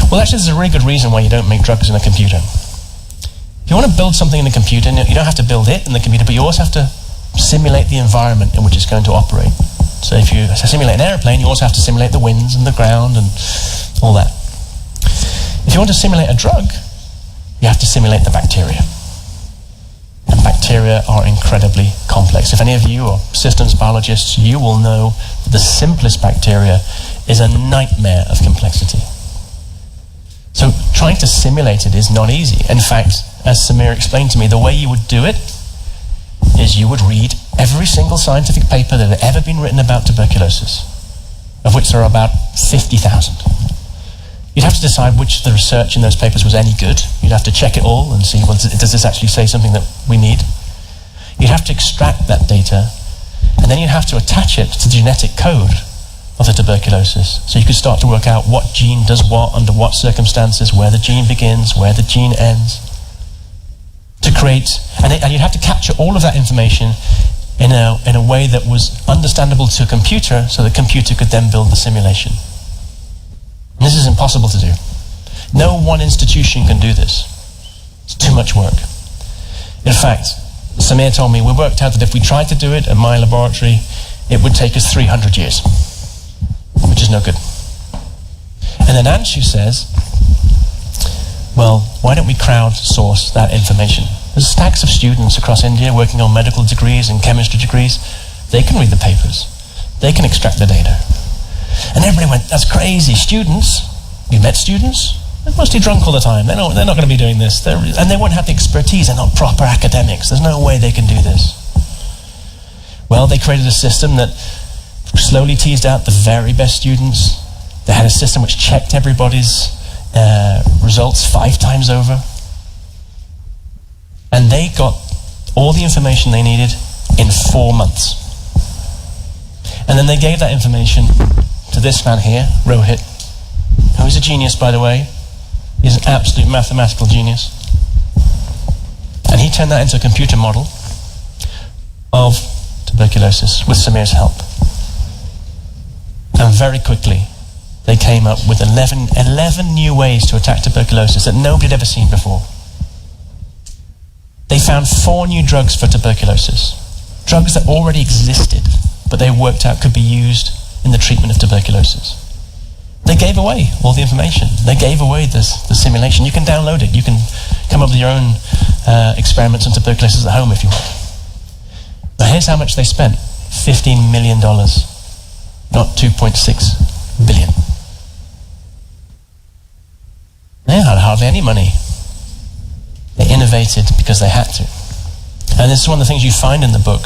Well, actually, there's a really good reason why you don't make drugs in a computer. If you want to build something in a computer, you don't have to build it in the computer, but you also have to simulate the environment in which it's going to operate. So if you simulate an airplane, you also have to simulate the winds and the ground and all that. If you want to simulate a drug, you have to simulate the bacteria. And bacteria are incredibly complex. If any of you are systems biologists, you will know that the simplest bacteria is a nightmare of complexity. So trying to simulate it is not easy. In fact, as Samir explained to me, the way you would do it is you would read every single scientific paper that had ever been written about tuberculosis, of which there are about 50,000. You'd have to decide which of the research in those papers was any good. You'd have to check it all and see, well, does this actually say something that we need? You'd have to extract that data, and then you'd have to attach it to the genetic code of the tuberculosis. So you could start to work out what gene does what, under what circumstances, where the gene begins, where the gene ends. To create, and you'd have to capture all of that information in a way that was understandable to a computer, so the computer could then build the simulation. And this is impossible to do. No one institution can do this. It's too much work. In fact, Samir told me, we worked out that if we tried to do it at my laboratory, it would take us 300 years, which is no good. And then Anshu says, well, why don't we crowdsource that information? There's stacks of students across India working on medical degrees and chemistry degrees. They can read the papers. They can extract the data. And everybody went, that's crazy. Students, you met students? They're mostly drunk all the time. They're not going to be doing this. And they won't have the expertise. They're not proper academics. There's no way they can do this. Well, they created a system that slowly teased out the very best students. They had a system which checked everybody's results 5 times over. And they got all the information they needed in 4 months. And then they gave that information to this man here, Rohit, who is a genius, by the way. He's an absolute mathematical genius. And he turned that into a computer model of tuberculosis with Samir's help. And very quickly, they came up with 11 new ways to attack tuberculosis that nobody had ever seen before. They found 4 new drugs for tuberculosis. Drugs that already existed, but they worked out could be used in the treatment of tuberculosis. They gave away all the information. They gave away the simulation. You can download it. You can come up with your own experiments on tuberculosis at home if you want. Now here's how much they spent. $15 million, not 2.6 billion. They had hardly any money. They innovated because they had to. And this is one of the things you find in the book,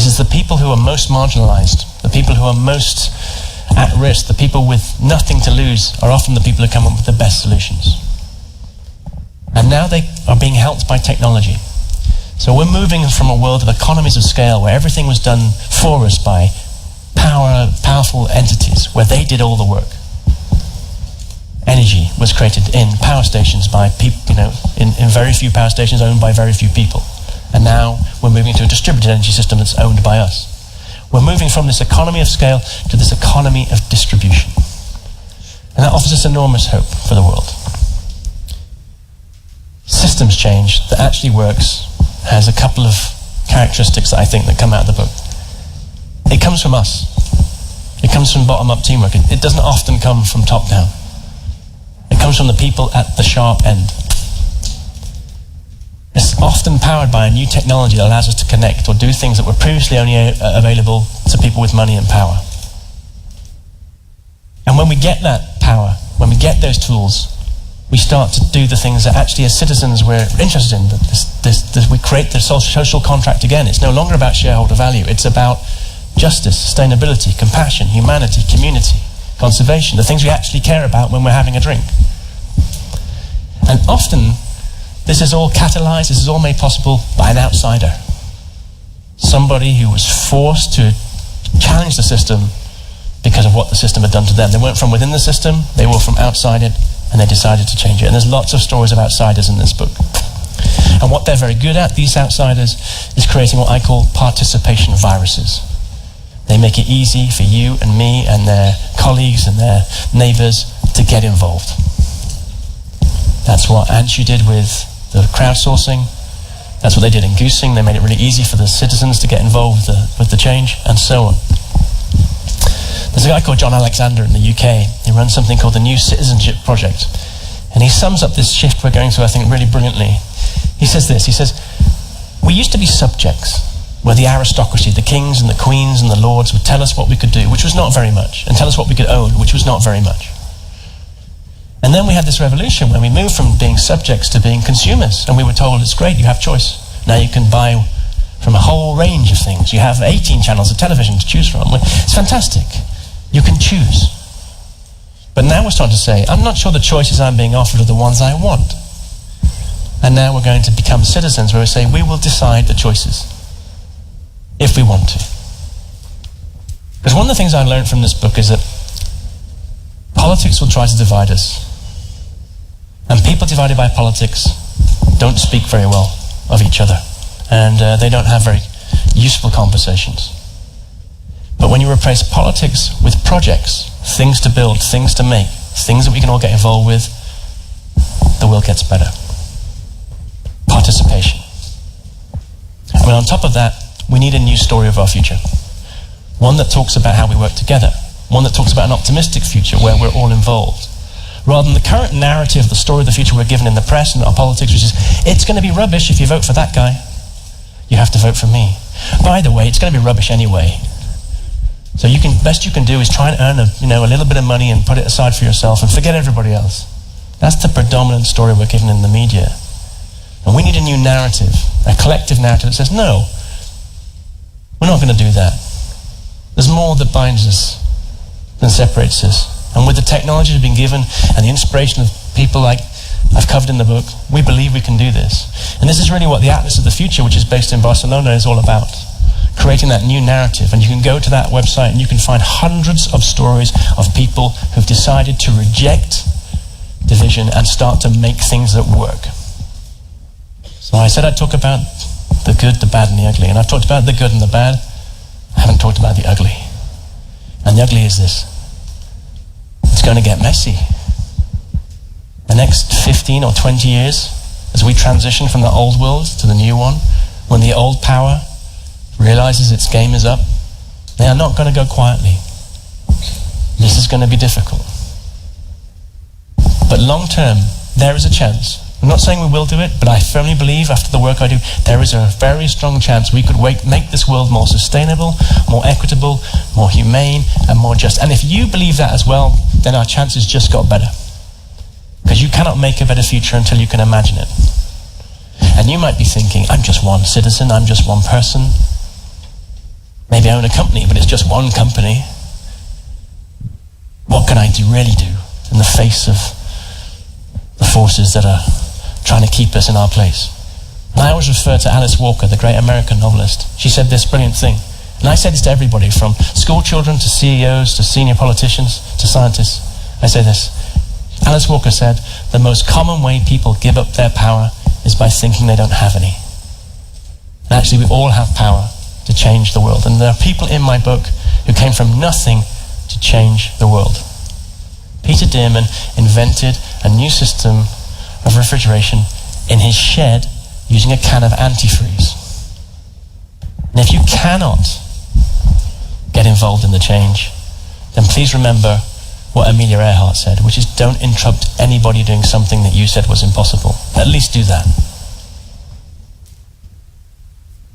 is the people who are most marginalized, the people who are most at risk, the people with nothing to lose are often the people who come up with the best solutions. And now they are being helped by technology. So we're moving from a world of economies of scale where everything was done for us by powerful entities, where they did all the work. Energy was created in power stations by people, in very few power stations owned by very few people. And now we're moving to a distributed energy system that's owned by us. We're moving from this economy of scale to this economy of distribution. And that offers us enormous hope for the world. Systems change that actually works has a couple of characteristics that I think that come out of the book. It comes from us. It comes from bottom-up teamwork. It doesn't often come from top-down. It comes from the people at the sharp end. It's often powered by a new technology that allows us to connect or do things that were previously only available to people with money and power. And when we get that power, when we get those tools, we start to do the things that actually as citizens we're interested in. We create the social contract again. It's no longer about shareholder value. It's about justice, sustainability, compassion, humanity, community, conservation, the things we actually care about when we're having a drink. And often, this is all catalyzed, this is all made possible by an outsider. Somebody who was forced to challenge the system because of what the system had done to them. They weren't from within the system, they were from outside it, and they decided to change it. And there's lots of stories of outsiders in this book. And what they're very good at, these outsiders, is creating what I call participation viruses. They make it easy for you and me and their colleagues and their neighbors to get involved. That's what Anshu did with the crowdsourcing. That's what they did in Goosing. They made it really easy for the citizens to get involved with the change, and so on. There's a guy called John Alexander in the UK. He runs something called the New Citizenship Project. And he sums up this shift we're going through, I think, really brilliantly. He says this, he says, we used to be subjects, where the aristocracy, the kings and the queens and the lords would tell us what we could do, which was not very much, and tell us what we could own, which was not very much. And then we had this revolution when we moved from being subjects to being consumers, and we were told, it's great, you have choice. Now you can buy from a whole range of things. You have 18 channels of television to choose from. It's fantastic. You can choose. But now we're starting to say, I'm not sure the choices I'm being offered are the ones I want. And now we're going to become citizens where we say, we will decide the choices, if we want to. Because one of the things I learned from this book is that politics will try to divide us. And people divided by politics don't speak very well of each other. And they don't have very useful conversations. But when you replace politics with projects, things to build, things to make, things that we can all get involved with, the world gets better. Participation. And on top of that, we need a new story of our future. One that talks about how we work together. One that talks about an optimistic future where we're all involved. Rather than the current narrative, the story of the future we're given in the press and our politics, which is, it's going to be rubbish if you vote for that guy. You have to vote for me. By the way, it's going to be rubbish anyway. So best you can do is try and earn a little bit of money and put it aside for yourself and forget everybody else. That's the predominant story we're given in the media. And we need a new narrative, a collective narrative that says, no, we're not going to do that. There's more that binds us than separates us. And with the technology we've been given and the inspiration of people like I've covered in the book, we believe we can do this. And this is really what the Atlas of the Future, which is based in Barcelona, is all about. Creating that new narrative. And you can go to that website and you can find hundreds of stories of people who've decided to reject division and start to make things that work. So I said I'd talk about the good, the bad and the ugly. And I've talked about the good and the bad. I haven't talked about the ugly. And the ugly is this. It's going to get messy. The next 15 or 20 years, as we transition from the old world to the new one, when the old power realizes its game is up, they are not going to go quietly. This is going to be difficult. But long term, there is a chance. I'm not saying we will do it, but I firmly believe after the work I do, there is a very strong chance we could make this world more sustainable, more equitable, more humane, and more just. And if you believe that as well, then our chances just got better. Because you cannot make a better future until you can imagine it. And you might be thinking, I'm just one citizen, I'm just one person. Maybe I own a company, but it's just one company. What can I really do in the face of the forces that are trying to keep us in our place? And I always refer to Alice Walker, the great American novelist. She said this brilliant thing. And I say this to everybody, from school children to CEOs to senior politicians to scientists. I say this. Alice Walker said, the most common way people give up their power is by thinking they don't have any. And actually, we all have power to change the world. And there are people in my book who came from nothing to change the world. Peter Dearman invented a new system of refrigeration in his shed using a can of antifreeze. And if you cannot get involved in the change, then please remember what Amelia Earhart said, which is don't interrupt anybody doing something that you said was impossible. At least do that.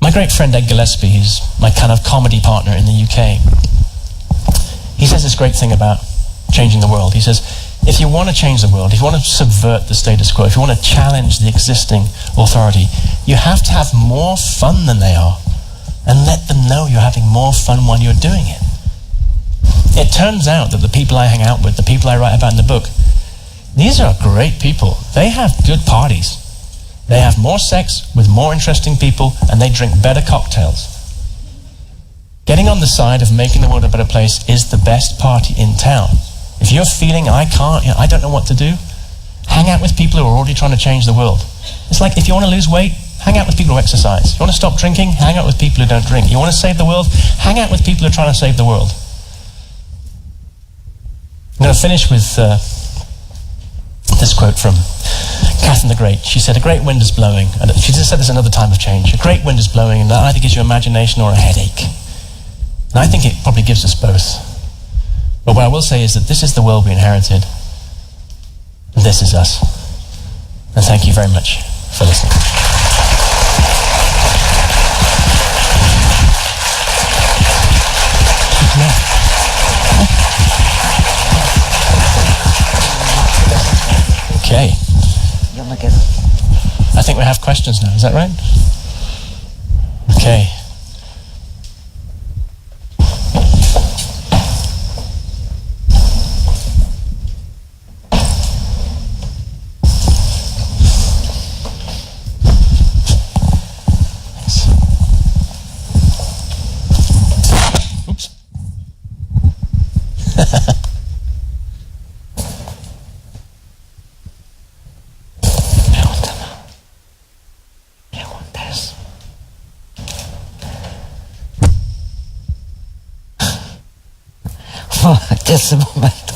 My great friend Ed Gillespie, who's my kind of comedy partner in the UK, he says this great thing about changing the world. He says, if you want to change the world, if you want to subvert the status quo, if you want to challenge the existing authority, you have to have more fun than they are, and let them know you're having more fun while you're doing it. It turns out that the people I hang out with, the people I write about in the book, these are great people. They have good parties. They have more sex with more interesting people, and they drink better cocktails. Getting on the side of making the world a better place is the best party in town. If you're feeling I don't know what to do, hang out with people who are already trying to change the world. It's like if you want to lose weight, hang out with people who exercise. You want to stop drinking, hang out with people who don't drink. You want to save the world, hang out with people who are trying to save the world. I'm going to finish with this quote from Catherine the Great. She said, a great wind is blowing. And she just said this another time of change. A great wind is blowing, and that either gives you imagination or a headache. And I think it probably gives us both. But what I will say is that this is the world we inherited, and this is us. And thank you very much for listening. Okay. I think we have questions now, is that right? Okay. Oops. Just a momento.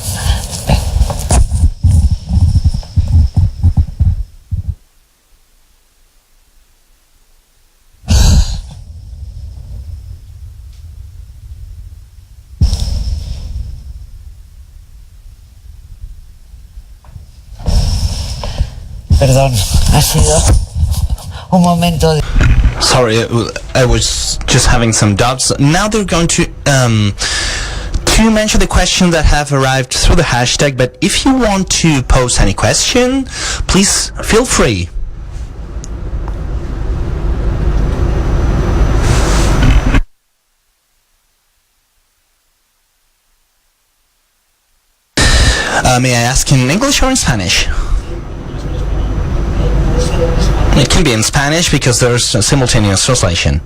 Perdón, ha sido un momento de... Sorry, I was just having some doubts. Now they're going to mention the questions that have arrived through the hashtag, but if you want to pose any question, please feel free. May I ask in English or in Spanish? It can be in Spanish because there's a simultaneous translation.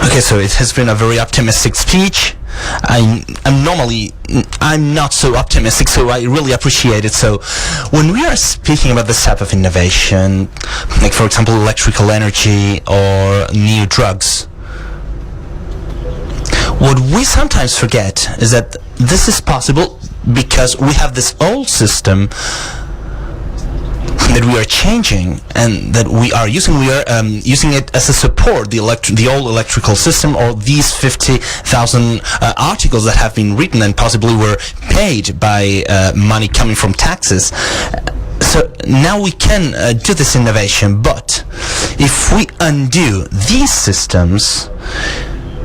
Okay, so it has been a very optimistic speech. I'm not so optimistic, so I really appreciate it. So when we are speaking about this type of innovation, like for example electrical energy or new drugs, what we sometimes forget is that this is possible because we have this old system that we are changing and that we are using. We are using it as a support, the old electrical system, or these 50,000 articles that have been written and possibly were paid by money coming from taxes. So now we can do this innovation, but if we undo these systems,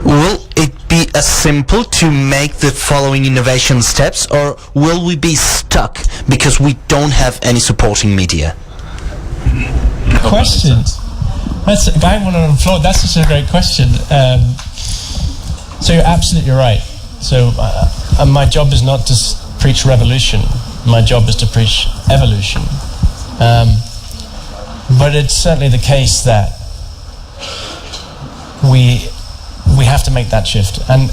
will it be as simple to make the following innovation steps, or will we be stuck because we don't have any supporting media? Questions. I want to applaud. That's such a great question. So you're absolutely right. So my job is not to preach revolution. My job is to preach evolution. But it's certainly the case that we have to make that shift. And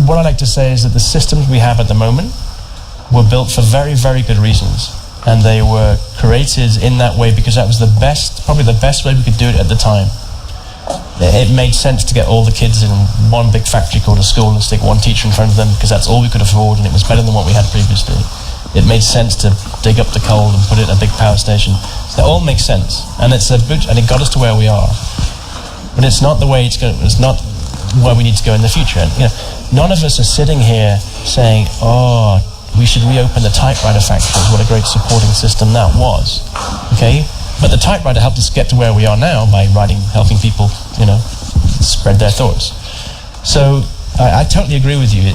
what I like to say is that the systems we have at the moment were built for very, very good reasons. And they were created in that way because that was probably the best way we could do it at the time. It made sense to get all the kids in one big factory called a school and stick one teacher in front of them because that's all we could afford and it was better than what we had previously. It made sense to dig up the coal and put it in a big power station. So that all makes sense. And it got us to where we are. But it's not the way it's not where we need to go in the future. And, none of us are sitting here saying, oh, we should reopen the typewriter factories. What a great supporting system that was. Okay? But the typewriter helped us get to where we are now by helping people, spread their thoughts. So I totally agree with you.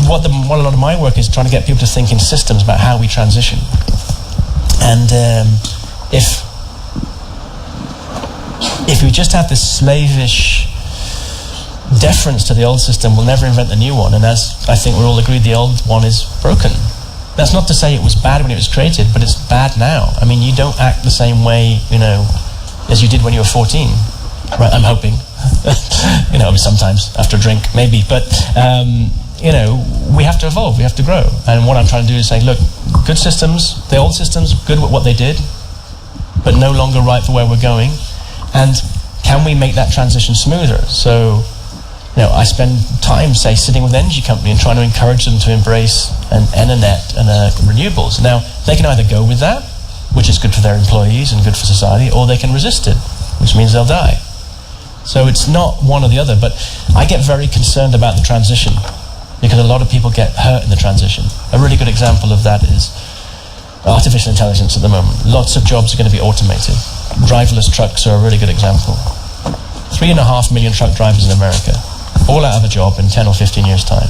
What a lot of my work is trying to get people to think in systems about how we transition. And if we just have this slavish deference to the old system, we'll never invent the new one. And as I think we're all agreed, the old one is broken. That's not to say it was bad when it was created, but it's bad now. I mean, you don't act the same way, as you did when you were 14. Right, I'm hoping. Sometimes after a drink, maybe. But, we have to evolve, we have to grow. And what I'm trying to do is say, look, good systems, the old systems, good at what they did, but no longer right for where we're going. And can we make that transition smoother? So, I spend time, say, sitting with an energy company and trying to encourage them to embrace an Enernet and renewables. Now, they can either go with that, which is good for their employees and good for society, or they can resist it, which means they'll die. So it's not one or the other, but I get very concerned about the transition because a lot of people get hurt in the transition. A really good example of that is artificial intelligence at the moment. Lots of jobs are going to be automated. Driverless trucks are a really good example. 3.5 million truck drivers in America, all out of a job in 10 or 15 years' time.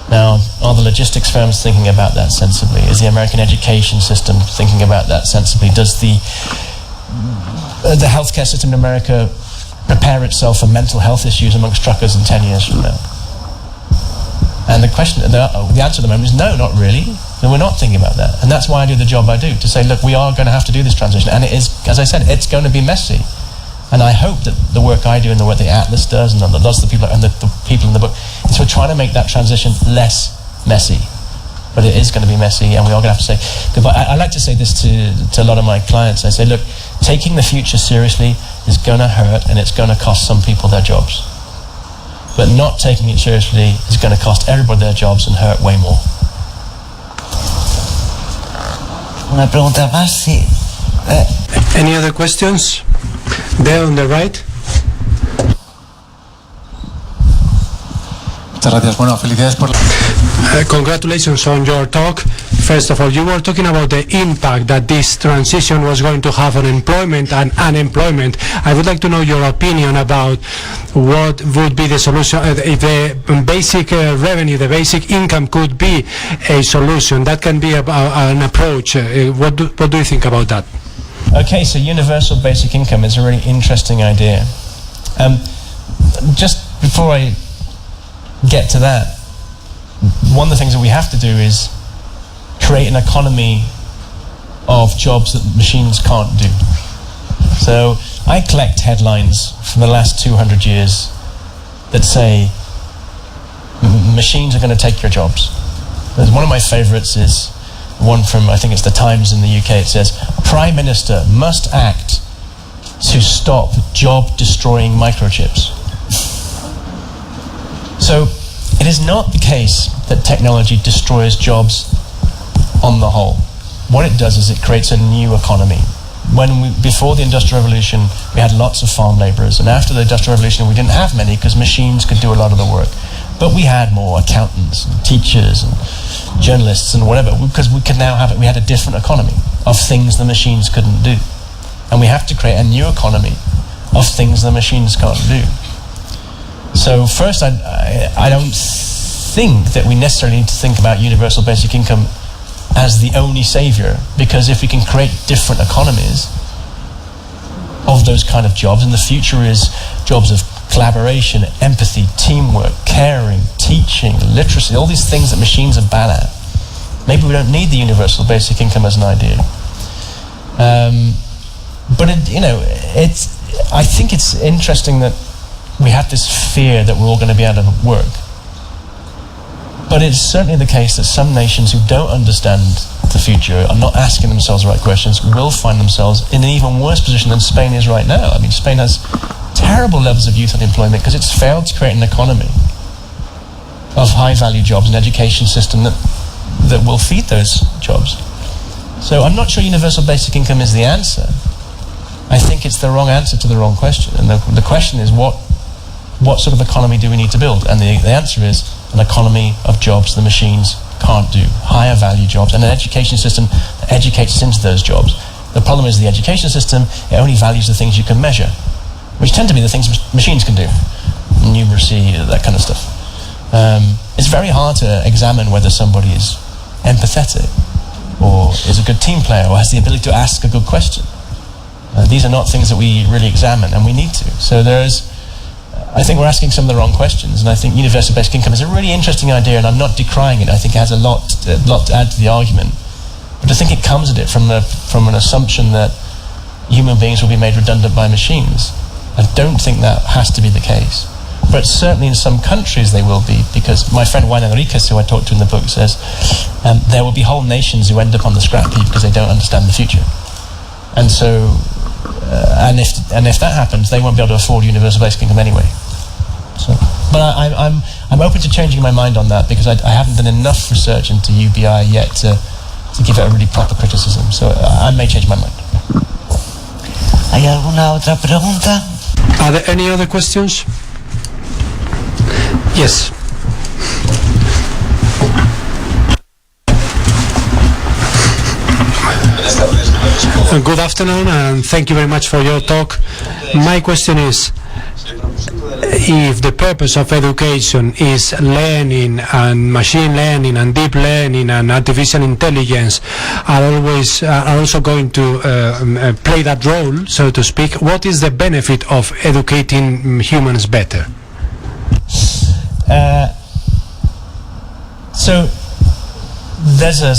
Now, are the logistics firms thinking about that sensibly? Is the American education system thinking about that sensibly? Does the healthcare system in America prepare itself for mental health issues amongst truckers in 10 years from now? And the answer at the moment is no, not really. And we're not thinking about that. And that's why I do the job I do, to say, look, we are going to have to do this transition. And it is, as I said, it's going to be messy. And I hope that the work I do and the work the Atlas does and lots of the people and the people in the book is we're trying to make that transition less messy. But it is going to be messy, and we are going to have to say goodbye. I like to say this to a lot of my clients. I say, look, taking the future seriously is going to hurt, and it's going to cost some people their jobs. But not taking it seriously is going to cost everybody their jobs and hurt way more. Una pregunta más, sí. Any other questions? There on the right. Muchas gracias. Bueno, felicidades por Congratulations on your talk. First of all, you were talking about the impact that this transition was going to have on employment and unemployment. I would like to know your opinion about what would be the solution, if the basic revenue, the basic income could be a solution. That can be an approach. What do you think about that? Okay, so universal basic income is a really interesting idea. Just before I get to that, one of the things that we have to do is create an economy of jobs that machines can't do. So I collect headlines from the last 200 years that say machines are going to take your jobs. One of my favorites is one from, I think it's the Times in the UK. It says, Prime Minister must act to stop job-destroying microchips. So it is not the case that technology destroys jobs on the whole. What it does is it creates a new economy. Before the Industrial Revolution, we had lots of farm labourers, and after the Industrial Revolution, we didn't have many because machines could do a lot of the work. But we had more accountants and teachers and journalists and whatever, because we had a different economy of things the machines couldn't do. And we have to create a new economy of things the machines can't do. So first, I don't think that we necessarily need to think about universal basic income as the only saviour, because if we can create different economies, of those kind of jobs, and the future is jobs of collaboration, empathy, teamwork, caring, teaching, literacy, all these things that machines are bad at. Maybe we don't need the universal basic income as an idea. But I think it's interesting that we have this fear that we're all going to be out of work. But it's certainly the case that some nations who don't understand the future, are not asking themselves the right questions, will find themselves in an even worse position than Spain is right now. I mean, Spain has terrible levels of youth unemployment because it's failed to create an economy of high-value jobs, an education system that will feed those jobs. So I'm not sure universal basic income is the answer. I think it's the wrong answer to the wrong question. And the question is, what sort of economy do we need to build? And the answer is an economy of jobs the machines can't do, higher value jobs, and an education system that educates us into those jobs. The problem is the education system, it only values the things you can measure, which tend to be the things machines can do, numeracy, that kind of stuff. It's very hard to examine whether somebody is empathetic, or is a good team player, or has the ability to ask a good question. These are not things that we really examine, and we need to. So I think we're asking some of the wrong questions, and I think universal basic income is a really interesting idea, and I'm not decrying it. I think it has a lot to add to the argument. But I think it comes at it from an assumption that human beings will be made redundant by machines. I don't think that has to be the case. But certainly in some countries they will be, because my friend Juan Enriquez, who I talked to in the book, says there will be whole nations who end up on the scrap heap because they don't understand the future. And so, and if that happens, they won't be able to afford universal basic income anyway. So, but I'm open to changing my mind on that, because I haven't done enough research into UBI yet to give it a really proper criticism. So I may change my mind. ¿Hay alguna otra pregunta? Are there any other questions? Yes. Good afternoon, and thank you very much for your talk. My question is, if the purpose of education is learning and machine learning and deep learning and artificial intelligence are also going to play that role, so to speak, what is the benefit of educating humans better? So there's a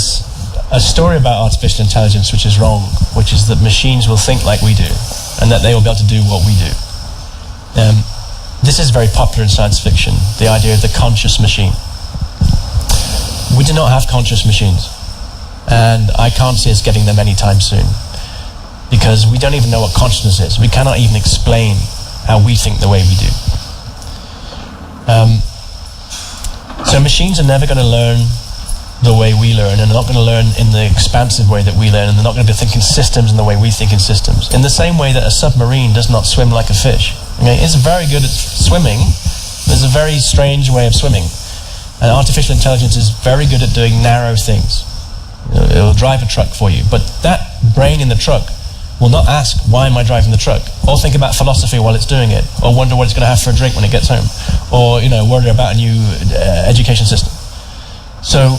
story about artificial intelligence which is wrong, which is that machines will think like we do, and that they will be able to do what we do. This is very popular in science fiction, the idea of the conscious machine. We do not have conscious machines, and I can't see us getting them anytime soon, because we don't even know what consciousness is. We cannot even explain how we think the way we do. So machines are never going to learn the way we learn, and they're not going to learn in the expansive way that we learn, and they're not going to be thinking systems in the way we think in systems. In the same way that a submarine does not swim like a fish. I mean, it's very good at swimming. There's a very strange way of swimming. And artificial intelligence is very good at doing narrow things. It'll drive a truck for you, but that brain in the truck will not ask, why am I driving the truck? Or think about philosophy while it's doing it, or wonder what it's going to have for a drink when it gets home, or worry about a new education system. So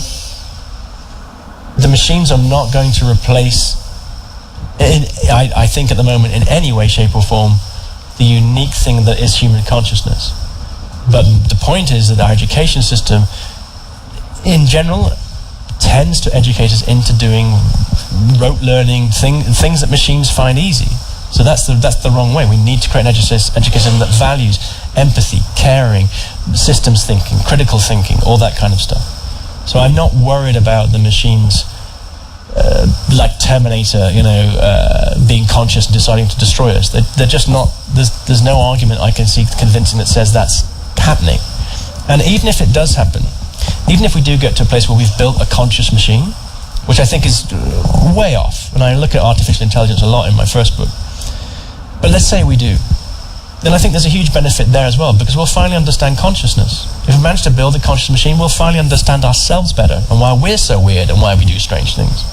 the machines are not going to replace, I think at the moment, in any way, shape or form, the unique thing that is human consciousness. But the point is that our education system, in general, tends to educate us into doing rote learning, things that machines find easy. So that's the wrong way. We need to create an education that values empathy, caring, systems thinking, critical thinking, all that kind of stuff. So I'm not worried about the machines like Terminator, being conscious and deciding to destroy us. They're just not. There's no argument I can see convincing that says that's happening. And even if it does happen, even if we do get to a place where we've built a conscious machine, which I think is way off, and I look at artificial intelligence a lot in my first book, but let's say we do, then I think there's a huge benefit there as well, because we'll finally understand consciousness. If we manage to build a conscious machine, we'll finally understand ourselves better, and why we're so weird, and why we do strange things.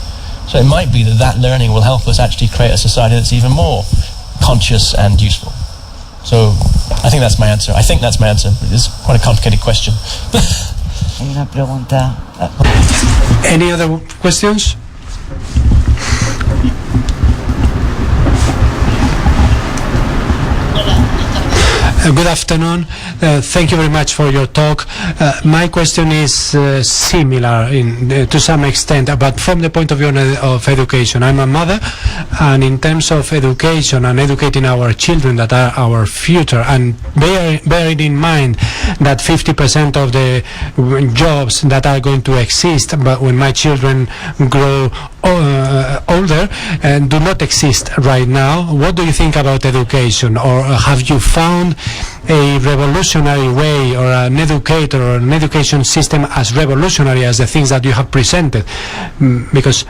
So it might be that learning will help us actually create a society that's even more conscious and useful. So I think that's my answer. It's quite a complicated question. Hay una pregunta. Any other questions? Good afternoon. Thank you very much for your talk. My question is similar to some extent, but from the point of view of education. I'm a mother, and in terms of education and educating our children that are our future, and bearing in mind that 50% of the jobs that are going to exist, but when my children grow older and do not exist right now, what do you think about education? Or have you found a revolutionary way, or an educator or an education system as revolutionary as the things that you have presented? Because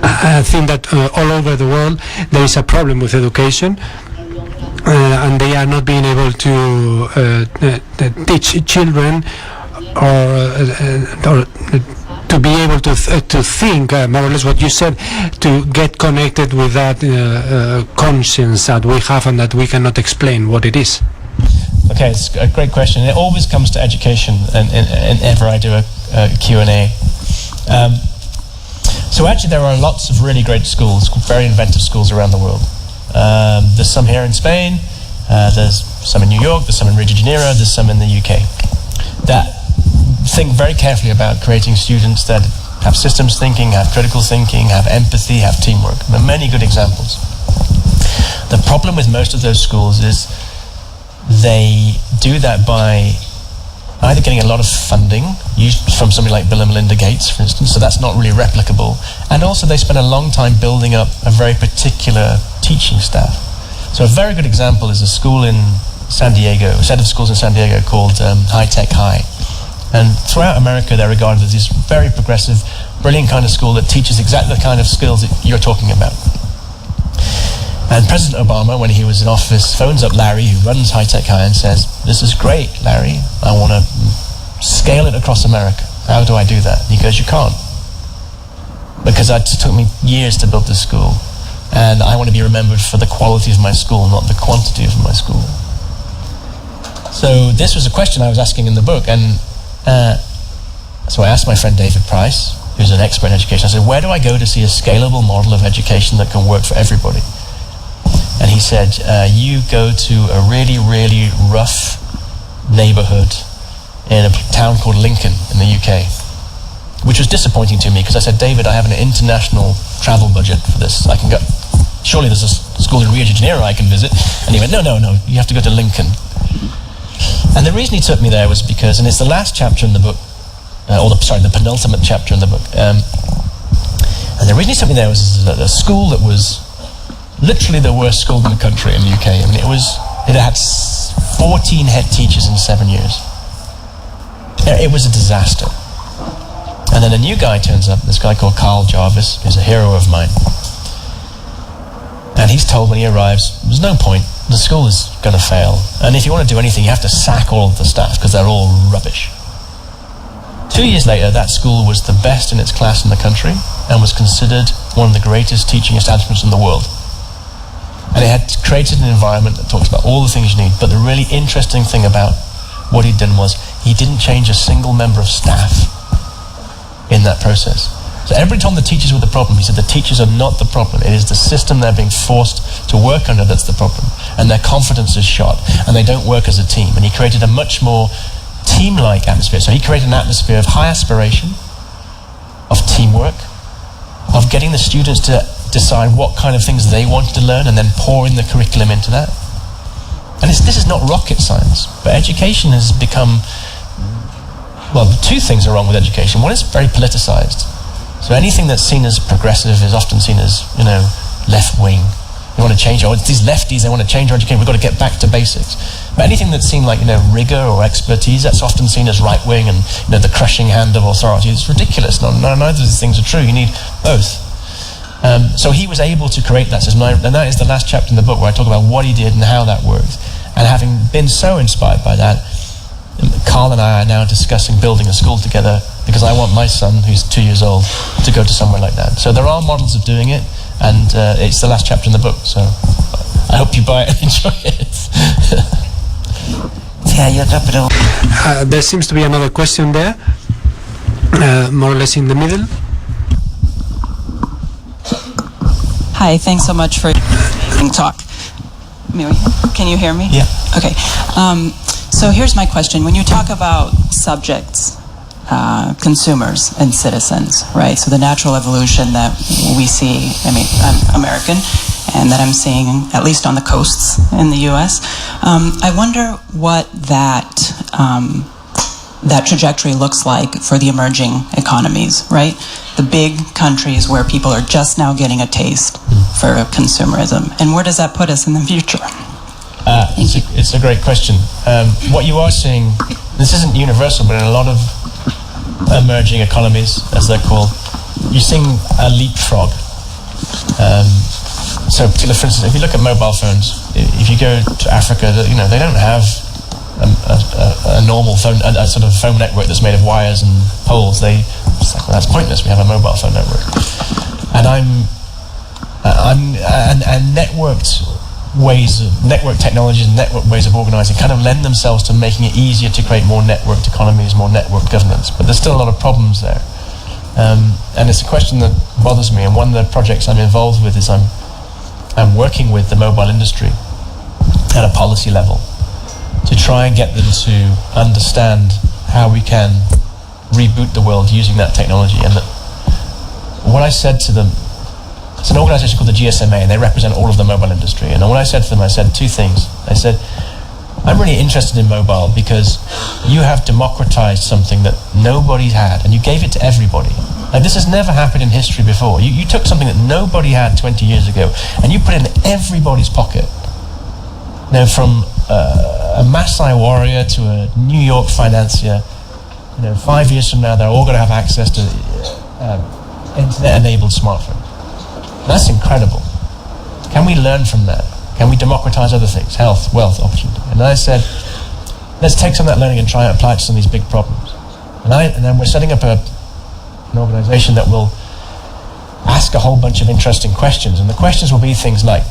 I think that all over the world there is a problem with education, and they are not being able to teach children or to be able to think more or less what you said, to get connected with that conscience that we have and that we cannot explain what it is. Okay, it's a great question. It always comes to education, and whenever I do a Q&A. So actually there are lots of really great schools, very inventive schools around the world. There's some here in Spain, there's some in New York, there's some in Rio de Janeiro, there's some in the UK. That think very carefully about creating students that have systems thinking, have critical thinking, have empathy, have teamwork. There are many good examples. The problem with most of those schools is they do that by either getting a lot of funding, from somebody like Bill and Melinda Gates, for instance, so that's not really replicable, and also they spend a long time building up a very particular teaching staff. So a very good example is a school in San Diego, a set of schools in San Diego called High Tech High. And throughout America they're regarded as this very progressive, brilliant kind of school that teaches exactly the kind of skills that you're talking about. And President Obama, when he was in office, phones up Larry, who runs High Tech High, and says, "This is great, Larry. I want to scale it across America. How do I do that?" And he goes, "You can't. Because it took me years to build this school. And I want to be remembered for the quality of my school, not the quantity of my school." So this was a question I was asking in the book, and so I asked my friend David Price, who's an expert in education. I said, "Where do I go to see a scalable model of education that can work for everybody?" And he said, "You go to a really, really rough neighborhood in a town called Lincoln in the UK," which was disappointing to me because I said, "David, I have an international travel budget for this. I can go. Surely there's a school in Rio de Janeiro I can visit." And he went, "No, you have to go to Lincoln." And the reason he took me there was because, and it's the last chapter in the book, the penultimate chapter in the book. And the reason he took me there was a school that was literally the worst school in the country in the UK. I mean, it had 14 head teachers in 7 years. It was a disaster. And then a new guy turns up, this guy called Carl Jarvis, who's a hero of mine. And he's told when he arrives, there's no point, the school is going to fail. And if you want to do anything, you have to sack all of the staff because they're all rubbish. 2 years later, that school was the best in its class in the country and was considered one of the greatest teaching establishments in the world. And it had created an environment that talks about all the things you need. But the really interesting thing about what he'd done was he didn't change a single member of staff in that process. So every time the teachers were the problem, he said the teachers are not the problem. It is the system they're being forced to work under that's the problem. And their confidence is shot, and they don't work as a team. And he created a much more team-like atmosphere. So he created an atmosphere of high aspiration, of teamwork, of getting the students to decide what kind of things they wanted to learn and then pouring the curriculum into that. And this is not rocket science, but education has become, well, two things are wrong with education. One is very politicized. So anything that's seen as progressive is often seen as, left-wing. We want to change, it's these lefties, they want to change our education, we've got to get back to basics. But anything that's seen like, rigor or expertise, that's often seen as right-wing and, the crushing hand of authority. It's ridiculous. Neither of these things are true. You need both. So he was able to create that system, and that is the last chapter in the book where I talk about what he did and how that worked. And having been so inspired by that, Carl and I are now discussing building a school together because I want my son, who's 2 years old, to go to somewhere like that. So there are models of doing it, and it's the last chapter in the book, so I hope you buy it and enjoy it. There seems to be another question there, more or less in the middle. Hi, thanks so much for the talk. Can you hear me? Yeah. Okay. So here's my question. When you talk about subjects, consumers and citizens, right? So the natural evolution that we see, I mean, I'm American, and that I'm seeing at least on the coasts in the US. I wonder what that trajectory looks like for the emerging economies, right? The big countries where people are just now getting a taste for consumerism. And where does that put us in the future? It's a great question. What you are seeing, this isn't universal, but in a lot of emerging economies, as they're called, you're seeing a leapfrog. So, for instance, if you look at mobile phones, if you go to Africa, they don't have a normal phone, a sort of phone network that's made of wires and poles. It's like, well, that's pointless. We have a mobile phone network, and network technologies and network ways of organising kind of lend themselves to making it easier to create more networked economies, more networked governance. But there's still a lot of problems there, and it's a question that bothers me. And one of the projects I'm involved with is I'm working with the mobile industry at a policy level to try and get them to understand how we can reboot the world using that technology. And what I said to them, it's an organisation called the GSMA, and they represent all of the mobile industry. And what I said to them, I said two things. I said, I'm really interested in mobile because you have democratized something that nobody's had, and you gave it to everybody. Like, this has never happened in history before. You took something that nobody had 20 years ago, and you put it in everybody's pocket. From a Maasai warrior to a New York financier, 5 years from now, they're all going to have access to internet-enabled smartphones. That's incredible. Can we learn from that? Can we democratize other things? Health, wealth, opportunity. And I said, let's take some of that learning and try and apply it to some of these big problems. And then we're setting up an organization that will ask a whole bunch of interesting questions. And the questions will be things like,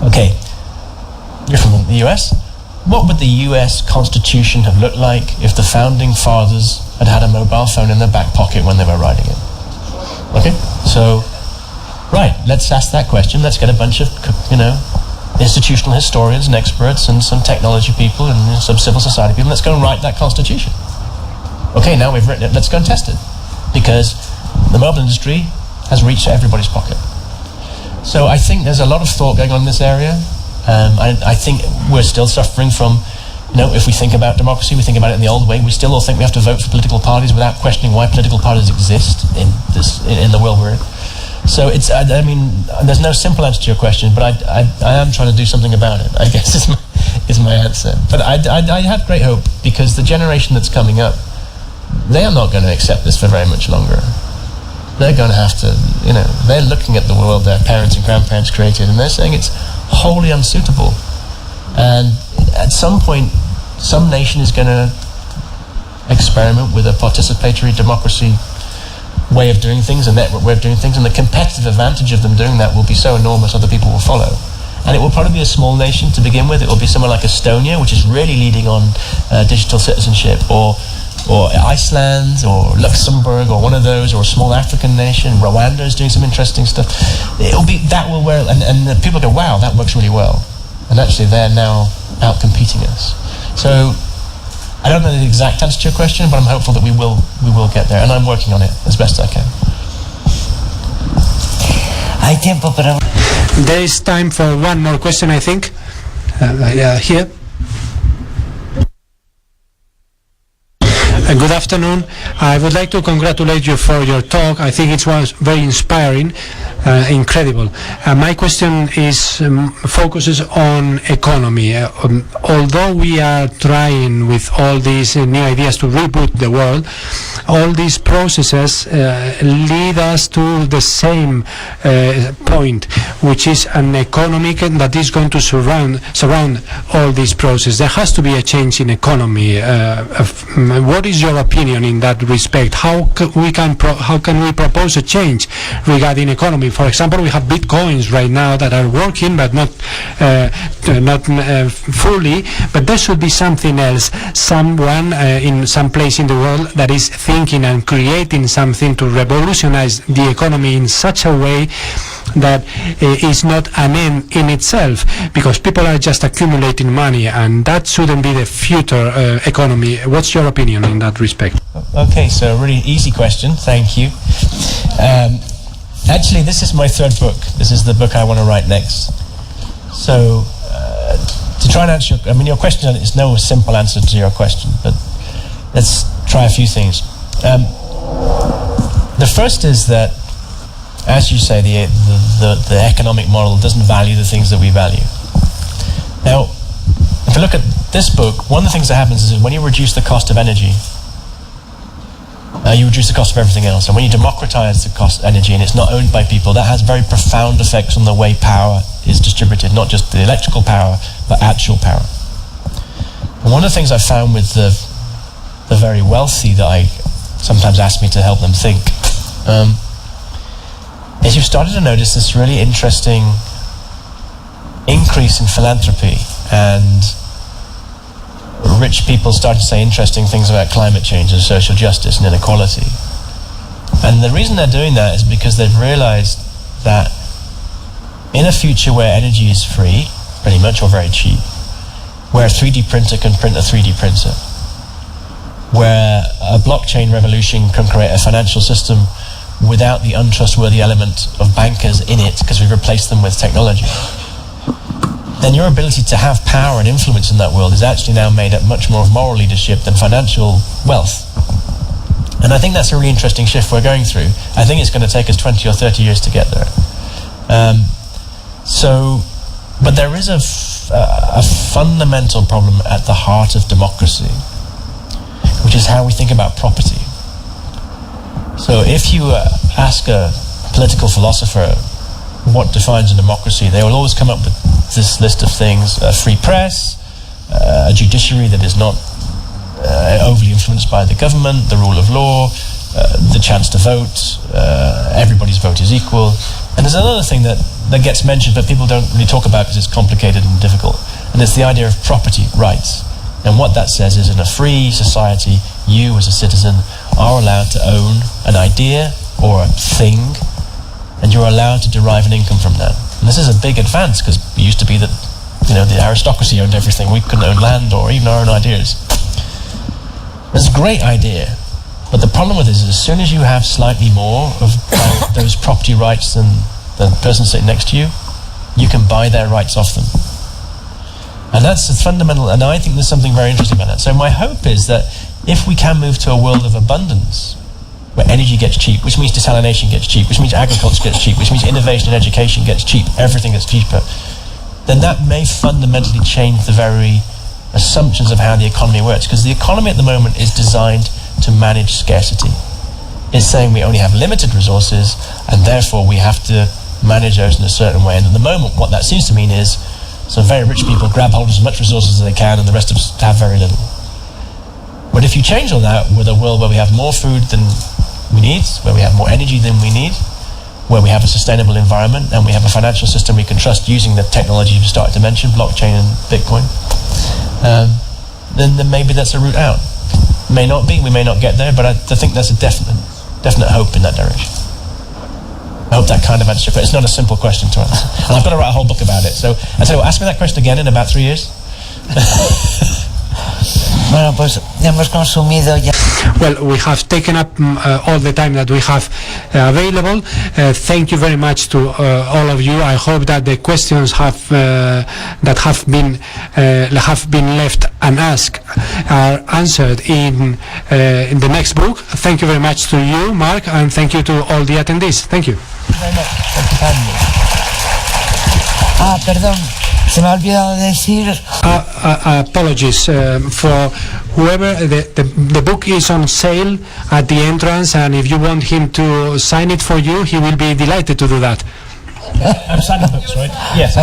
okay, you're from the US. What would the US Constitution have looked like if the founding fathers had had a mobile phone in their back pocket when they were writing it? Okay, so, right, let's ask that question. Let's get a bunch of, institutional historians and experts and some technology people and some civil society people. Let's go and write that Constitution. Okay, now we've written it. Let's go and test it, because the mobile industry has reached everybody's pocket. So I think there's a lot of thought going on in this area. I think we're still suffering from, if we think about democracy, we think about it in the old way. We still all think we have to vote for political parties without questioning why political parties exist in the world we're in. So there's no simple answer to your question, but I am trying to do something about it, I guess is my answer. But I have great hope, because the generation that's coming up, they are not going to accept this for very much longer. They're going to have to, they're looking at the world their parents and grandparents created, and they're saying it's wholly unsuitable. And at some point, some nation is going to experiment with a participatory democracy way of doing things, a network way of doing things, and the competitive advantage of them doing that will be so enormous other people will follow. And it will probably be a small nation to begin with. It will be somewhere like Estonia, which is really leading on digital citizenship, or Iceland, or Luxembourg, or one of those, or a small African nation. Rwanda is doing some interesting stuff. And people go, wow, that works really well. And actually they're now out competing us. So I don't know the exact answer to your question, but I'm hopeful that we will get there, and I'm working on it as best I can. There is time for one more question, I think. Here. Good afternoon. I would like to congratulate you for your talk. I think it was very inspiring, incredible. My question focuses on economy. Although we are trying with all these new ideas to reboot the world, all these processes lead us to the same point, which is an economy that is going to surround all these processes. There has to be a change in economy. What is your opinion in that respect? How can we propose a change regarding economy? For example, we have bitcoins right now that are working, but not fully. But there should be something else. Someone in some place in the world that is thinking and creating something to revolutionize the economy in such a way that is not an end in itself, because people are just accumulating money, and that shouldn't be the future economy. What's your opinion in that respect? Okay, so a really easy question, thank you. Actually, this is my third book. This is the book I want to write next. So, to try and answer your question is no simple answer to your question, but let's try a few things. The first is that, as you say, the economic model doesn't value the things that we value. Now, if you look at this book, one of the things that happens is when you reduce the cost of energy, you reduce the cost of everything else. And when you democratize the cost of energy and it's not owned by people, that has very profound effects on the way power is distributed, not just the electrical power, but actual power. And one of the things I found with the very wealthy that I sometimes ask me to help them think, is you've started to notice this really interesting increase in philanthropy and rich people starting to say interesting things about climate change and social justice and inequality. And the reason they're doing that is because they've realized that in a future where energy is free, pretty much, or very cheap, where a 3D printer can print a 3D printer, where a blockchain revolution can create a financial system without the untrustworthy element of bankers in it because we've replaced them with technology, then your ability to have power and influence in that world is actually now made up much more of moral leadership than financial wealth. And I think that's a really interesting shift we're going through. I think it's going to take us 20 or 30 years to get there. But there is a fundamental problem at the heart of democracy, which is how we think about property. So if you ask a political philosopher what defines a democracy, they will always come up with this list of things: a free press, a judiciary that is not overly influenced by the government, the rule of law, the chance to vote, everybody's vote is equal. And there's another thing that gets mentioned but people don't really talk about because it's complicated and difficult, and it's the idea of property rights. And what that says is, in a free society, you as a citizen are allowed to own an idea or a thing, and you're allowed to derive an income from that. And this is a big advance, because it used to be that, the aristocracy owned everything. We couldn't own land or even our own ideas. It's a great idea, but the problem with it is, as soon as you have slightly more of those property rights than the person sitting next to you, you can buy their rights off them. And that's a fundamental, and I think there's something very interesting about that. So my hope is that if we can move to a world of abundance, where energy gets cheap, which means desalination gets cheap, which means agriculture gets cheap, which means innovation in education gets cheap, everything gets cheaper, then that may fundamentally change the very assumptions of how the economy works. Because the economy at the moment is designed to manage scarcity. It's saying we only have limited resources, and therefore we have to manage those in a certain way. And at the moment, what that seems to mean is some very rich people grab hold of as much resources as they can, and the rest of us have very little. But if you change all that with a world where we have more food than we need, where we have more energy than we need, where we have a sustainable environment, and we have a financial system we can trust using the technology you've started to mention, blockchain and Bitcoin, then maybe that's a route out. May not be, we may not get there, but I think that's a definite hope in that direction. I hope that kind of answers your question. It's not a simple question to answer. And I've got to write a whole book about it. So I tell you what, ask me that question again in about 3 years. Bueno, pues hemos consumido ya. Well, we have taken up all the time that we have available. Thank you very much to all of you. I hope that the questions that have been left unasked are answered in the next book. Thank you very much to you, Mark, and thank you to all the attendees. Thank you. Thank you very much. Thank you for having me. Perdón. Se me ha olvidado decir. Apologies for whoever. The book is on sale at the entrance, and if you want him to sign it for you, he will be delighted to do that. I'm signing books, right? Yes.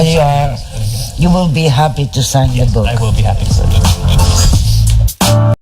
You will be happy to sign the book. I will be happy to sign the book.